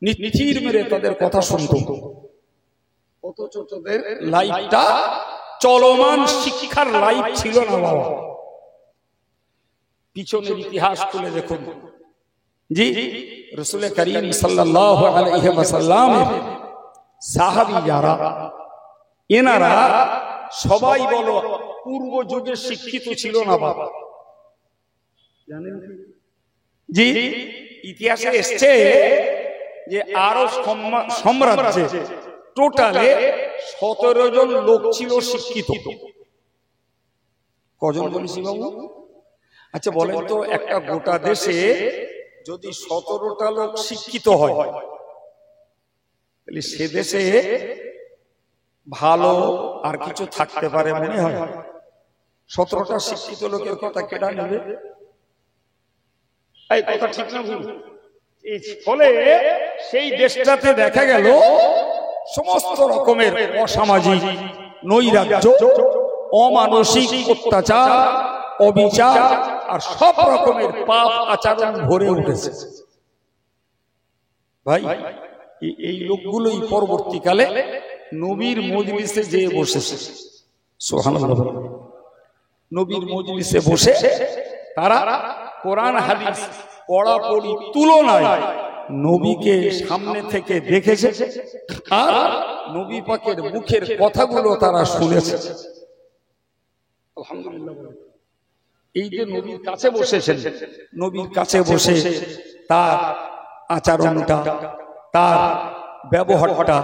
নিথির মেরে তাদের কথা শুনত। অথচ তাদের লাইফটা চলমান শিক্ষার লাইফ ছিল না বাবা। পিছনের ইতিহাস খুলে দেখুন। জি, রাসূল করিম সাল্লাল্লাহু আলাইহি ওয়াসাল্লাম সাহাবী যারা, এনারা সবাই বলো পূর্ব যুগে শিক্ষিত ছিল না বাবা। জানেন জি, ইতিহাসে এসছে যে আরব সাম্রাজ্যে টোটালে 17 জন লোক ছিল শিক্ষিত। কজন বলেছি বাবু? আচ্ছা বলেন তো, একটা গোটা দেশে যদি 17টা লোক শিক্ষিত হয় তাহলে সে দেশে ভালো আর কিছু থাকতে পারে মনে হয়? 17টা শিক্ষিত লোকের কথা কেডা নেবে? এই কথা ঠিক না ভুল? ফলে সেই দেশটাতে দেখা গেল সমস্ত রকমের অসামাজিক, নৈরাজ্য, অমানসিক অত্যাচার, অবিচার আর সব রকমের পাপ আচরণ ভরে উঠেছে। ভাই, এই লোকগুলোই পরবর্তীকালে নবীর মজলিসে যেয়ে বসেছে। সুবহানাল্লাহ। নবীর মজলিসে বসে তারা কোরআন হাদিস পড়াপড়ি তুলনায় নবীকে সামনে থেকে দেখেছে আর নবী পাকের মুখের কথাগুলো তারা শুনেছে। আলহামদুলিল্লাহ। এই যে নবীর কাছে বসেছেন, নবীর কাছে বসে তার আচরণটা, তার ব্যবহারটা,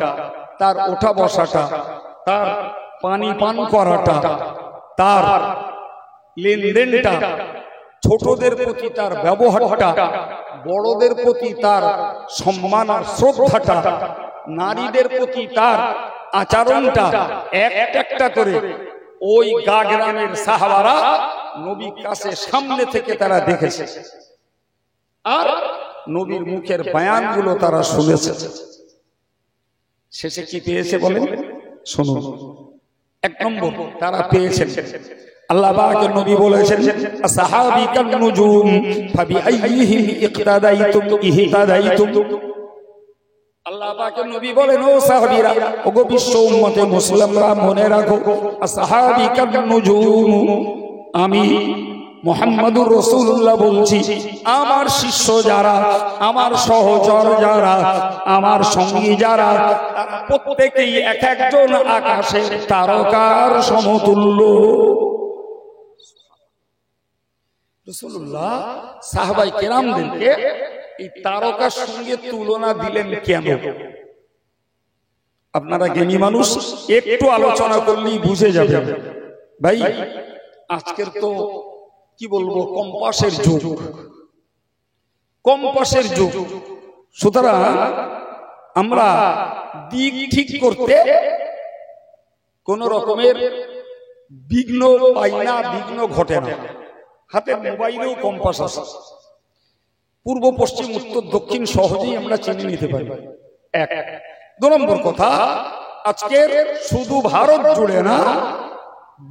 তার ওঠা বসাটা, তার পানি পান করাটা, তার লেনদেনটা, ছোটদের প্রতি তার ব্যবহারটা, বড়দের প্রতি তার সম্মান আর শ্রদ্ধাটা, নারীদের প্রতি তার আচরণটা, একটা করে ওই গাগ্রামের সাহাবারা নবীর কাছে সামনে থেকে তারা দেখেছে আর নবীর মুখের বয়ানগুলো তারা শুনেছে। শেষে কি পেয়েছে বলেন? শুনুন। এক নম্বর তারা পেয়েছেন, আল্লাহ পাকের নবী বলেছেন, আসহাবী কান নুজুম ফাবিআইহিম ইকতাদাইতুম ইহতাদাইতুম। আল্লাহ পাকের নবী বলেন, ও সাহাবীরা, ওগো বিশ্ব উম্মতে মুসলিমরা মনে রাখো, আসহাবী কান নুজুম, আমি মুহাম্মদুর রাসূলুল্লাহ বলছি, আমার শিষ্য যারা, আমার সহচর যারা, আমার সঙ্গী যারা, তারা প্রত্যেকেই এক একজন আকাশের তারকার সমতুল্য। রাসূলুল্লাহ সাহাবায়ে কেরামদেরকে এই তারকার সঙ্গে তুলনা দিলেন কেন? আপনারা জ্ঞানী মানুষ, একটু আলোচনা করলেই বুঝে যাবে। ভাই আজকের তো কি বলবো, কম্পাসের যুগ, কম্পাসের যুগ। সুতরাং আমরা দিক ঠিক করতে কোন রকমের বিঘ্ন পাই না, বিঘ্ন ঘটে না। হাতে মোবাইলেও কম্পাস আছে, পূর্ব পশ্চিম উত্তর দক্ষিণ সহজেই আমরা চিনে নিতে পারি। এক। দু নম্বর কথা, আজকের শুধু ভারত জুড়ে না,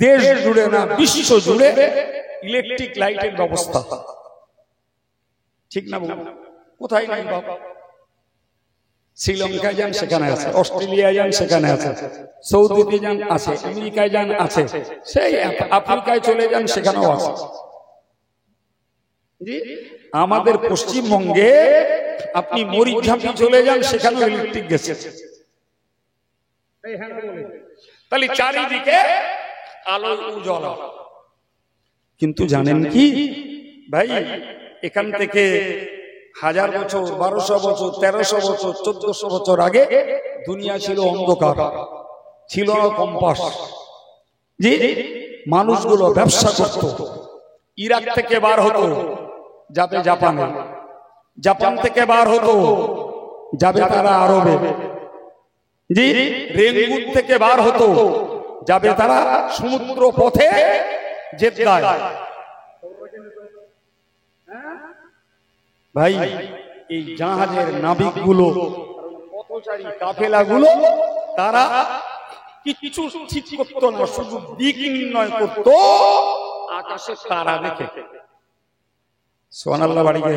দেশ জুড়ে না, বিশ্ব জুড়ে ইলেকট্রিক লাইটের ব্যবস্থা, ঠিক না? কোথায় নাই বাবা? শ্রীলঙ্কায় যান সেখানে আছে, অস্ট্রেলিয়ায় যান সেখানে আছে, সৌদিতে যান আছে, আমেরিকায় যান আছে, সেই আফ্রিকায় চলে যান সেখানেও আছে। আমাদের পশ্চিমবঙ্গে আপনি মরিচঝাঁপি চলে যান সেখানেও ইলেকট্রিক গেছে। তাহলে চারিদিকে আলো উজ্জ্বলা। কিন্তু জানেন কি ভাই, এখান থেকে 1000 বছর, 1200 বছর, 1300 বছর, 1400 বছর আগে দুনিয়া ছিল অন্ধকার, ছিল না কম্পাস। জি, মানুষগুলো ব্যবসা করত, ইরাক থেকে বার হতো যাবে জাপানে, জাপান থেকে বার হতো যাবে তারা আরবে, জি, রেঙ্গুন থেকে বার হতো যাবে তারা সমুদ্র পথে জেদ্দায়। ভাই এই জাহাজের নাবিক গুলো, পথচারী কাফেলা গুলো, তারা কিছু ঠিক করতো না, শুধু দিক নির্ণয় করতো আকাশে তারা দেখে। সুবহানাল্লাহ। বাড়িতে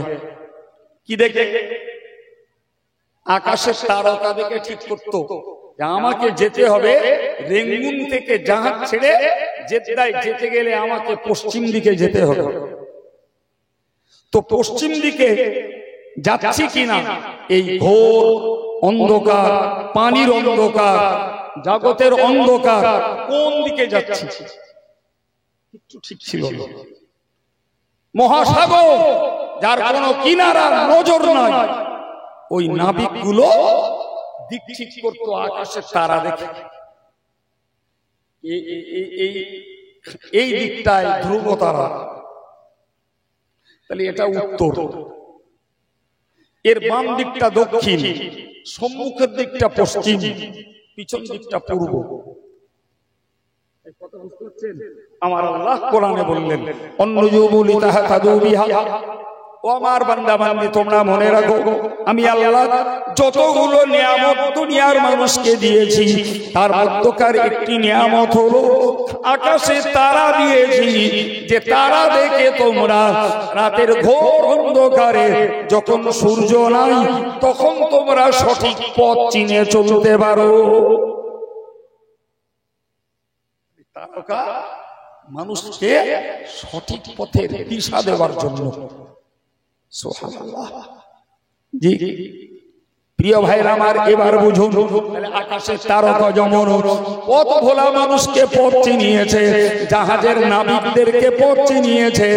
কি দেখে? আকাশের তারকা দেখে ঠিক করতো যে আমাকে যেতে হবে রেঙ্গুন থেকে জাহাজ ছেড়ে জেদ্দায় যেতে গেলে আমাকে পশ্চিম দিকে যেতে হবে। তো পশ্চিম দিকে যাচ্ছি কিনা, এই ঘোর অন্ধকার, পানির অন্ধকার, জগতের অন্ধকার, কোন দিকে যাচ্ছি কিছু ঠিক ছিল না। মহাসাগর যার কোনো কিনারা নজর নাই, ওই নাবিক গুলো দিক ঠিক করতো আকাশের তারা দেখে। এই দিকটায় ধ্রুব তারা, তাহলে এটা উত্তর, এর বাম দিকটা দক্ষিণ, সম্মুখের দিকটা পশ্চিম, পিছন দিকটা পূর্ব। আমার আল্লাহ কোরআনে বললেন, অন্নুজুমুলি তাহতাদু বিহা, ও আমার বান্দা বান্দি তোমরা মনে রাখো, আমি আল্লাহ যতগুলো নিয়ামত দুনিয়ার মানুষকে দিয়েছি, তার মধ্যকার একটি নিয়ামত হলো আকাশে তারা দিয়েছি, যে তারা দেখে তোমরা রাতের ঘোর অন্ধকারে যখন সূর্য নাই তখন তোমরা সঠিক পথ চিনে চলতে পারো। তারকা মানুষকে সঠিক পথের দিশা দেওয়ার জন্য। সুবহানাল্লাহ। জি প্রিয় ভাইরা আমার, এবার বুঝুন, আকাশের তারকা যেমন পথ ভোলা মানুষকে পথ চিনিয়েছে, জাহাজের নাবিকদেরকে পথ চিনিয়েছে,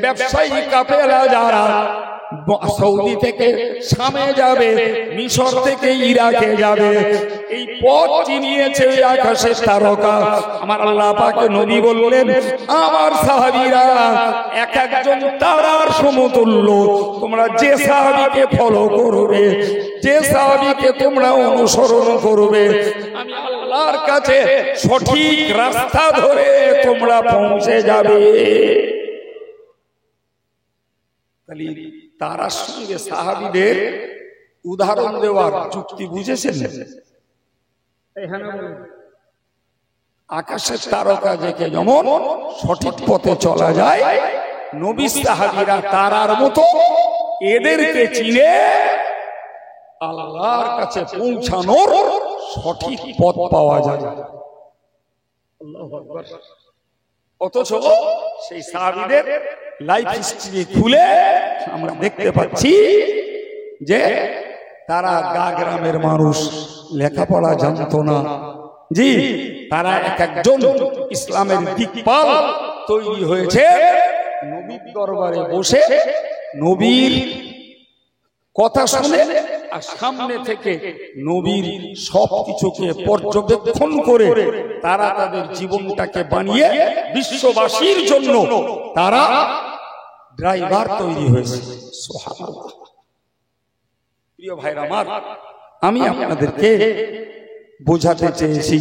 ব্যবসায়ী কাফেলা যারা সৌদি থেকে শামে যাবে, মিশর থেকে ইরাকে যাবে, এই পথ চিনিয়েছে আকাশের তারকা। আমার আল্লাহ পাক নবী বললেন, আমার সাহাবীরা এক একজন তারার সমতুল্য, তোমরা যে সাহাবীকে ফলো করবে, যে সাহাবীকে তোমরা অনুসরণ করবে, আমি আল্লাহর কাছে সঠিক রাস্তা ধরে তোমরা পৌঁছে যাবে। তারার সঙ্গে সাহাবীদের উদাহরণ দেওয়ার যুক্তি বুঝেছেন? আকাশের তারকা দেখে যেমন সঠিক পথে চলা যায়, নবী সাহাবীরা তারার মতো এদেরকে চিনে আল্লাহর কাছে পৌঁছানোর সঠিক পথ পাওয়া যায়। আল্লাহু আকবার। অথচ সেই সাহাবীদের লাইফ হিস্ট্রি খুলে আমরা দেখতে পাচ্ছি যে তারা গ্রামের মানুষ, লেখাপড়া জানতো না। জি, তারা এক একজন ইসলামের দিকপাল তৈরি হয়েছে, নবীর দরবারে বসে নবীর কথা শুনে আর সামনে থেকে নবীর সবকিছুকে পর্যবেক্ষণ করে তারা তাদের জীবনটাকে বানিয়ে বিশ্ববাসীর জন্য তারা ড্রাইভার তৈরি হয়েছে। সুবহানাল্লাহ। প্রিয় ভাইরা আমার, আমি আপনাদেরকে বোঝাতে চেয়েছি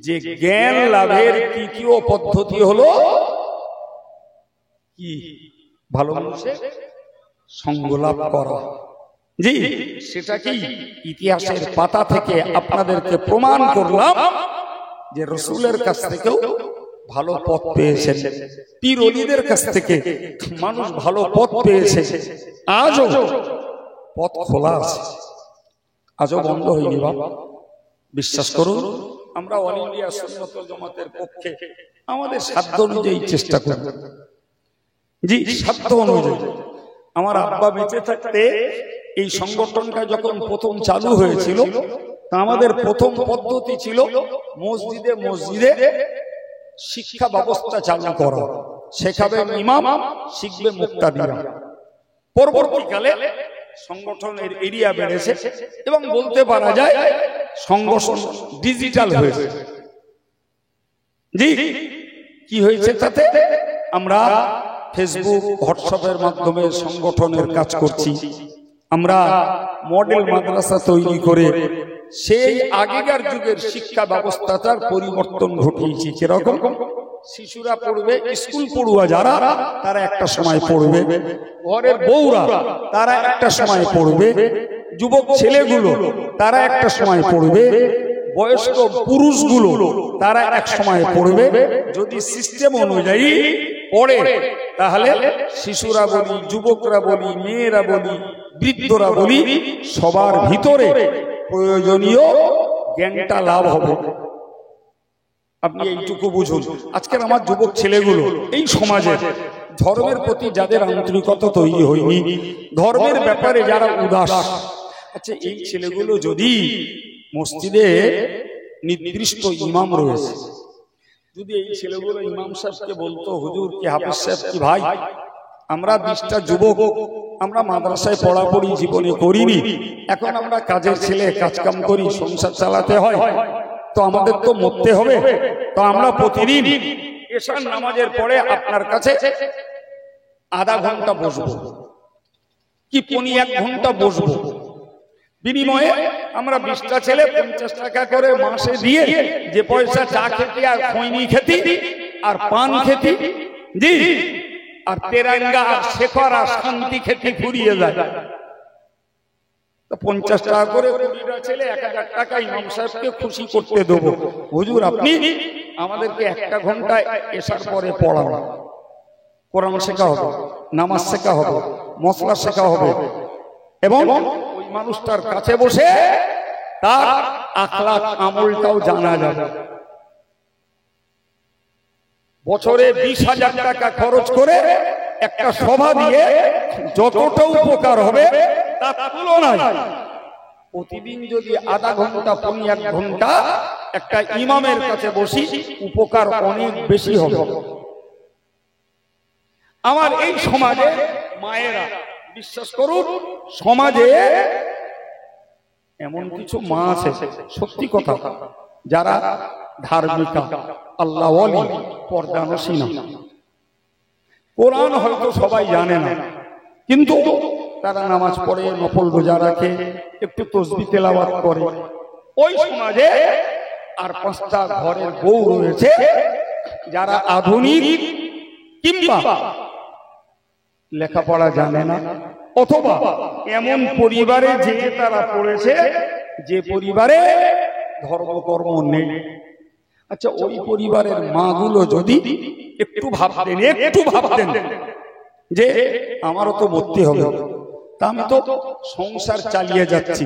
যে জ্ঞান লাভের তৃতীয় পদ্ধতি হলো কি? ভালো মানুষের সঙ্গ লাভ করা। জি, সেটা কি? ইতিহাসের পাতা থেকে আপনাদেরকে প্রমাণ করলাম যে রাসূলের কাছ থেকেও ভালো পথ পেয়েছেন, পীর ওলিদের কাছ থেকে মানুষ ভালো পথ পেয়েছে। আজও পথ খোলা আছে, আজও বন্ধ হয়নি। বাবা বিশ্বাস করুন, আমরা অল ইন্ডিয়া সুন্নাত ওয়াল জামাতের পক্ষে আমাদের সাধ্য অনুযায়ী চেষ্টা করব। জি, সাধ্য অনুযায়ী। আমার আব্বা বেঁচে থাকতে এই সংগঠনটা যখন প্রথম চালু হয়েছিল, তা আমাদের প্রথম পদ্ধতি ছিল মসজিদে মসজিদে শিক্ষা ব্যবস্থা চালু করা। শেখাবে ইমাম, শিখবে মুক্তাদিরা। পরবর্তীকালে সংগঠনের এরিয়া বেড়েছে এবং বলতে পারা যায় সংগঠন ডিজিটাল হয়েছে। জি, কি হয়েছে তাতে? আমরা ফেসবুক, হোয়াটসঅ্যাপের মাধ্যমে সংগঠনের কাজ করছি। আমরা মডেল মাদ্রাসা তৈরি করে সেই আগেকার যুগের শিক্ষা ব্যবস্থাটার পরিবর্তন ঘটিয়েছি। কিরকম? শিশুরা পড়বে, স্কুল পড়ুয়া যারা তারা একটা সময় পড়বে, ঘরের বউরা তারা একটা সময় পড়বে, যুবক ছেলেগুলো তারা একটা সময় পড়বে, বয়স্ক পুরুষগুলো তারা এক সময় পড়বে। যদি সিস্টেম অনুযায়ী পড়ে তাহলে শিশুরা বলি, যুবকরা বলি, মেয়েরা বলি, বৃদ্ধরা বলি, সবার ভিতরে প্রয়োজনীয় জ্ঞানটা লাভ হবে। আপনি এইটুকু বুঝুন। আজকের আমার যুবক ছেলেগুলো এই সমাজে ধর্মের প্রতি যাদের আন্তরিকতা তৈরি হয়নি, ধর্মের ব্যাপারে যারা উদাস, আচ্ছা এই ছেলেগুলো যদি মসজিদে নির্দিষ্ট ইমাম রয়েছে, যদি এই ছেলেগুলো ইমাম সাহেবকে বলতো, হুজুর কি হাফেজ সাহেব কি ভাই, আমরা 20টা যুবক আমরা মাদ্রাসায় পড়াপড়ি জীবনে করিনি, এখন আমরা কাজের ছেলে, কাজ কাম করি, সংসার চালাতে হয়, তো আমাদের তো মরতে হবে, তো আমরা প্রতিদিন এশার নামাজের পরে আপনার কাছে আধা ঘন্টা বসবো কি পৌনে 1 ঘন্টা বসবো, বিনিময়ে আমরা 20টা ছেলে 50 টাকা করে মাসে দিয়ে যে পয়সা চা খেতে আর খৈনি খেতি আর পান খেতি, জি, আর তেরাঙ্গা আর শেখর আর শান্তি খেতে ফুরিয়ে যায়। 50 টাকা করে 20টা ছেলে 1000 টাকা ইমাম সাহেবকে খুশি করতে দেবো। হুজুর আপনি আমাদেরকে 1 ঘন্টা এশার পরে পড়ান, কোরআন শেখা হবে, নামাজ শেখা হবে, মশলা শেখা হবে, এবং ওই মানুষটার কাছে বসে তার আখলাক আমলটাও জানা যাবে। বছরে 20,000 টাকা খরচ করে একটা সভা দিয়ে যতটা উপকার হবে তার তুলনায় প্রতিদিন যদি আধা ঘন্টা পৌনে 1 ঘন্টা একটা ইমামের কাছে বসি, উপকার অনেক বেশি হবে। আমার এই সমাজে মায়েরা, বিশ্বাস করুন, সমাজে এমন কিছু মা আছে, সত্যি কথা, যারা ধার্মিকা, আল্লাহ ওয়ালি, পর্দানশীনা, কোরআন হয়তো সবাই জানে না, কিন্তু তারা নামাজ পড়ে, নফল রোজা রাখে, একটু তাসবিহ তেলাওয়াত করে। ওই সমাজে আর 5টা ঘরের বউ রয়েছে যারা আধুনিক কিংবা লেখাপড়া জানে না, অথবা এমন পরিবারে যে তারা পড়েছে যে পরিবারে ধর্মকর্ম নেই। আচ্ছা ওই পরিবারের মাগুলো যদি একটু ভাবতেন যে আমারও তো মরতে হবে, তা আমি তো সংসার চালিয়ে যাচ্ছি,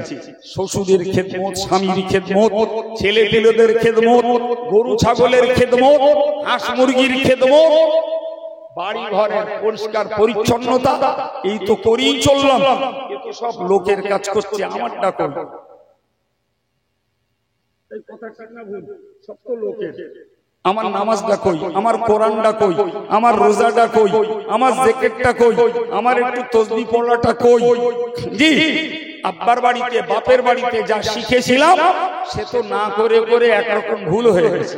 শ্বশুরের খেদমত, স্বামীর খেদমত, ছেলে পেলেদের খেদমত, গরু ছাগলের খেদমত, হাঁস মুরগির খেদমত, বাড়ি ঘরের পরিষ্কার পরিচ্ছন্নতা, এই তো করেই চললাম, এ তো সব লোকের কাজ করছে, আমারটা করব। এই কথা ঠিক না ভুল? সব তো লোকের। আমার নামাজটা কই, আমার কোরআনটা কই, আমার রোজাটা কই, আমার জিকিরটা কই, আমার একটু তাসবিহ পড়াটা কই। জি, আব্বার বাড়িতে বাপের বাড়িতে যা শিখেছিলাম সে তো না করে করে একরকম ভুল হয়ে গেছে।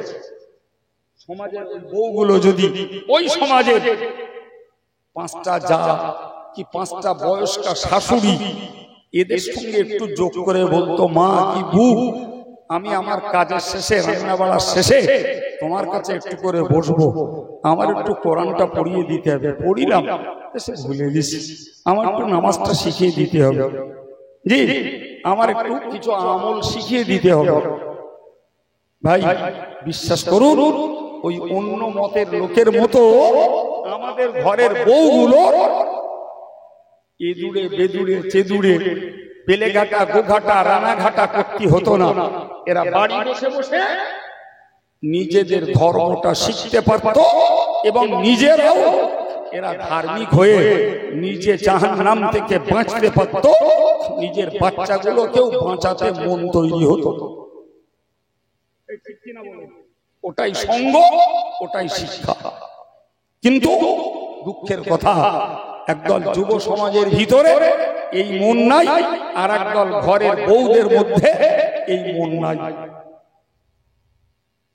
সমাজের বউগুলো যদি ওই সমাজের 5টা যা কি 5টা বয়স্কা শাশুড়ি এদের সঙ্গে একটু যোগ করে বলতো, মা কি বউ, আমি আমার কাজের শেষে রান্না বাড়ার শেষে তোমার কাছে একটু করে বসবো, আমার একটু কোরআনটা পড়িয়ে দিতে হবে। পড়িলাম, সে ভুলে দিছি, আমার একটু নামাজটা শিখিয়ে দিতে হবে, জি আমার একটু কিছু আমল শিখিয়ে দিতে হবে। ভাই বিশ্বাস করুন, ওই অন্য মতের লোকের মতো আমাদের ঘরের বউগুলো এদুড়ে বেদুড়ে চেদুড়ে বেলেঘাটা গোঘাটা রানাঘাটা করতে হতো না। এরা বাড়ি বসে বসে নিজেদের ধর্মটা শিখতে পারত এবং নিজেরাও এরা ধার্মিক হয়ে নিজে জাহান্নাম থেকে বাঁচতে পারত, নিজের বাচ্চাগুলোকেও বাঁচাতে মন তৈরি হতো। ওটাই সঙ্গ, ওটাই শিক্ষা। কিন্তু দুঃখের কথা, একদল যুব সমাজের ভিতরে এই মন নাই, আর একদল ঘরের বউদের মধ্যে এই মন নাই।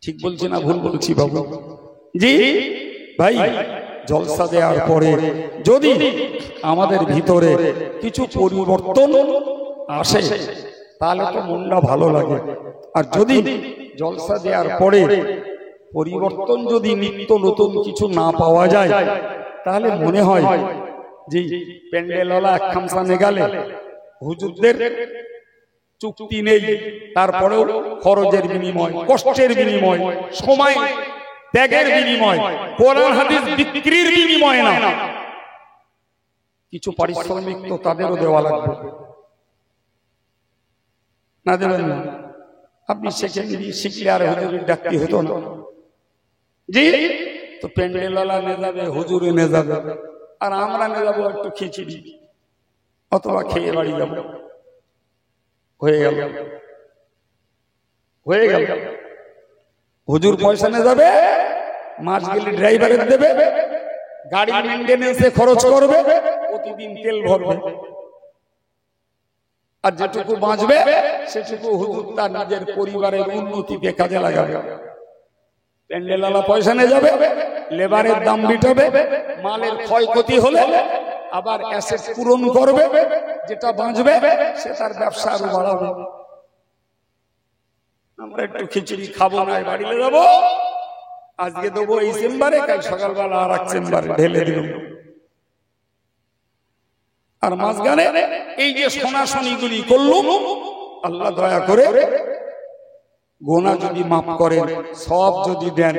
ঠিক বলছি না ভুল বলছি বাবু? জি ভাই, জলসা দেওয়ার পরে যদি আমাদের ভিতরে কিছু পরিবর্তন আসে তাহলে তো মনটা ভালো লাগে। আর যদি জলসা দেওয়ার পরে পরিবর্তন যদি নিত্য নতুন কিছু না পাওয়া যায় তাহলে মনে হয় যে প্যান্ডেলওয়ালা এক খামসানে গেলে হুজুরদের চুক্তি নেই, তারপরেও খরচের বিনিময়, কষ্টের বিনিময়, সময় ত্যাগের বিনিময়, কোরআন হাদিস বিক্রির বিনিময় না, কিছু পারিশ্রমিক তো তাদেরও দেওয়া লাগবে না, দেবেন না? আপনি শিখলে আর হুজুরের ডাকতে হতো না। জি, তো প্যান্ডেলওয়ালা নে যাবে, হুজুরে নে যাবে, আর আমরা নে যাবো একটু খিচুড়ি অথবা খেয়ে বাড়ি যাবো। হয়ে গেল, হয়ে গেল। হুজুর পয়সা নিয়ে যাবে, মাস গেলে ড্রাইভারের দেবে, গাড়ি মেইনটেনেন্সে খরচ করবে, প্রতিদিন তেল ভরবে, আর যেটুকু বাঁচবে সেটুকু হুজুর তার নিজের পরিবারের উন্নতিতে কাজে লাগাবে। প্যান্ডেলওয়ালা পয়সা নিয়ে যাবে, লেবারের দাম বিটাবে, মালের ক্ষয়ক্ষতি হলে আবার অ্যাসেট পূরণ করবে, যেটা বাঁচবে সে তার ব্যবসা আরো বাড়াবে। আমরা একটু খিচুড়ি খাবো না, বাড়িতে যাবো, আজকে দেবো এই চেম্বারে, কাল সকালবেলা আর এক চেম্বারে ঢেলে দিল। আর মাঝখানে এই যে শোনাশুনিগুলি করলুম, আল্লাহ দয়া করে গোনা যদি মাফ করেন, সব যদি দেন,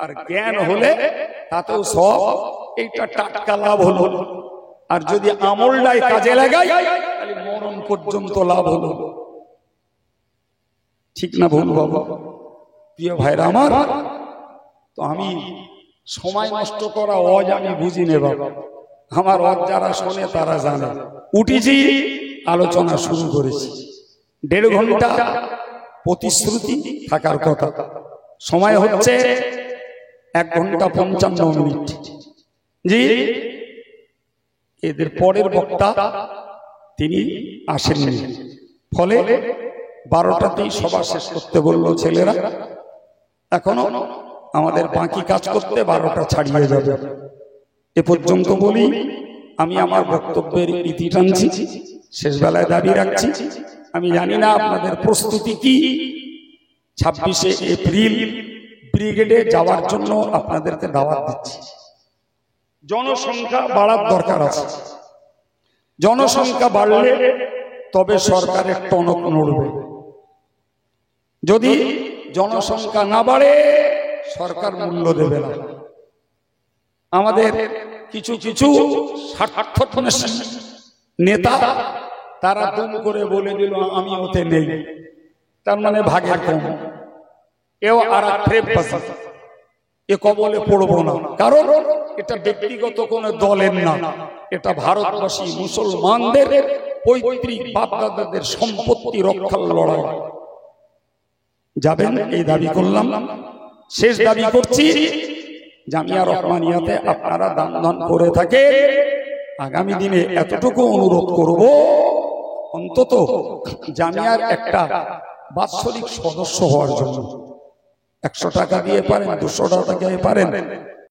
আর জ্ঞান হলে তাতেও সব, এইটা টাটকা লাভ হলো। আর যদি আমলটাই কাজে লাগাই তাহলে মরণ পর্যন্ত লাভ হলো। ঠিক না ভুল বাবা? প্রিয় ভাইরা আমার, তো আমি সময় নষ্ট করা অজ আমি বুঝি নে বাবা, আমার অজ যারা শোনে তারা জানে। উঠেছি, আলোচনা শুরু করেছি, 1.5 ঘন্টা প্রতিশ্রুতি থাকার কথা, সময় হচ্ছে 1 ঘন্টা 55 মিনিট। জি, এদের পরের বক্তা তিনি আসেননি, ফলে 12টাতেই সভা শেষ করতে বলল ছেলেরা। এখনো আমাদের বাকি কাজ করতে 12টা ছাড়িয়ে যাবে। এ পর্যন্ত বলি, আমি আমার বক্তব্যের ইতি টানছি, শেষ বেলায় দাবি রাখছি। আমি জানি না আপনাদের প্রস্তুতি কি। 26শে এপ্রিল ব্রিগেডে যাওয়ার জন্য আপনাদেরকে দাওয়াত দিচ্ছি। জনসংখ্যা বাড়ার দরকার আছে, জনসংখ্যা বাড়লে তবে সরকারের টনক নড়বে। যদি জনসংখ্যা না বাড়ে সরকার মূল্য দেবে না। আমাদের কিছু কিছু স্বার্থন্বেষী নেতা তারা দুম করে বলে দিল আমি ওতে নেই, তার মানে ভাগের কম। এও আর এ কবলে পড়বো না, কারণ এটা ব্যক্তিগত কোনো দলের না, এটা ভারতবাসী মুসলমানদের পৈতৃক বাপদাদাদের সম্পত্তি রক্ষার লড়াই। যাবেন এই দাবি করলাম, শেষ দাবি করছি, জামিয়া রহমানিয়াতে আপনারা দান দান করে থাকে, আগামী দিনে এতটুকু অনুরোধ করব, অন্তত জামিয়ার একটা বাৎসরিক সদস্য হওয়ার জন্য 100 টাকা দিয়ে পারেন, 200 টাকা দিয়ে পারেন,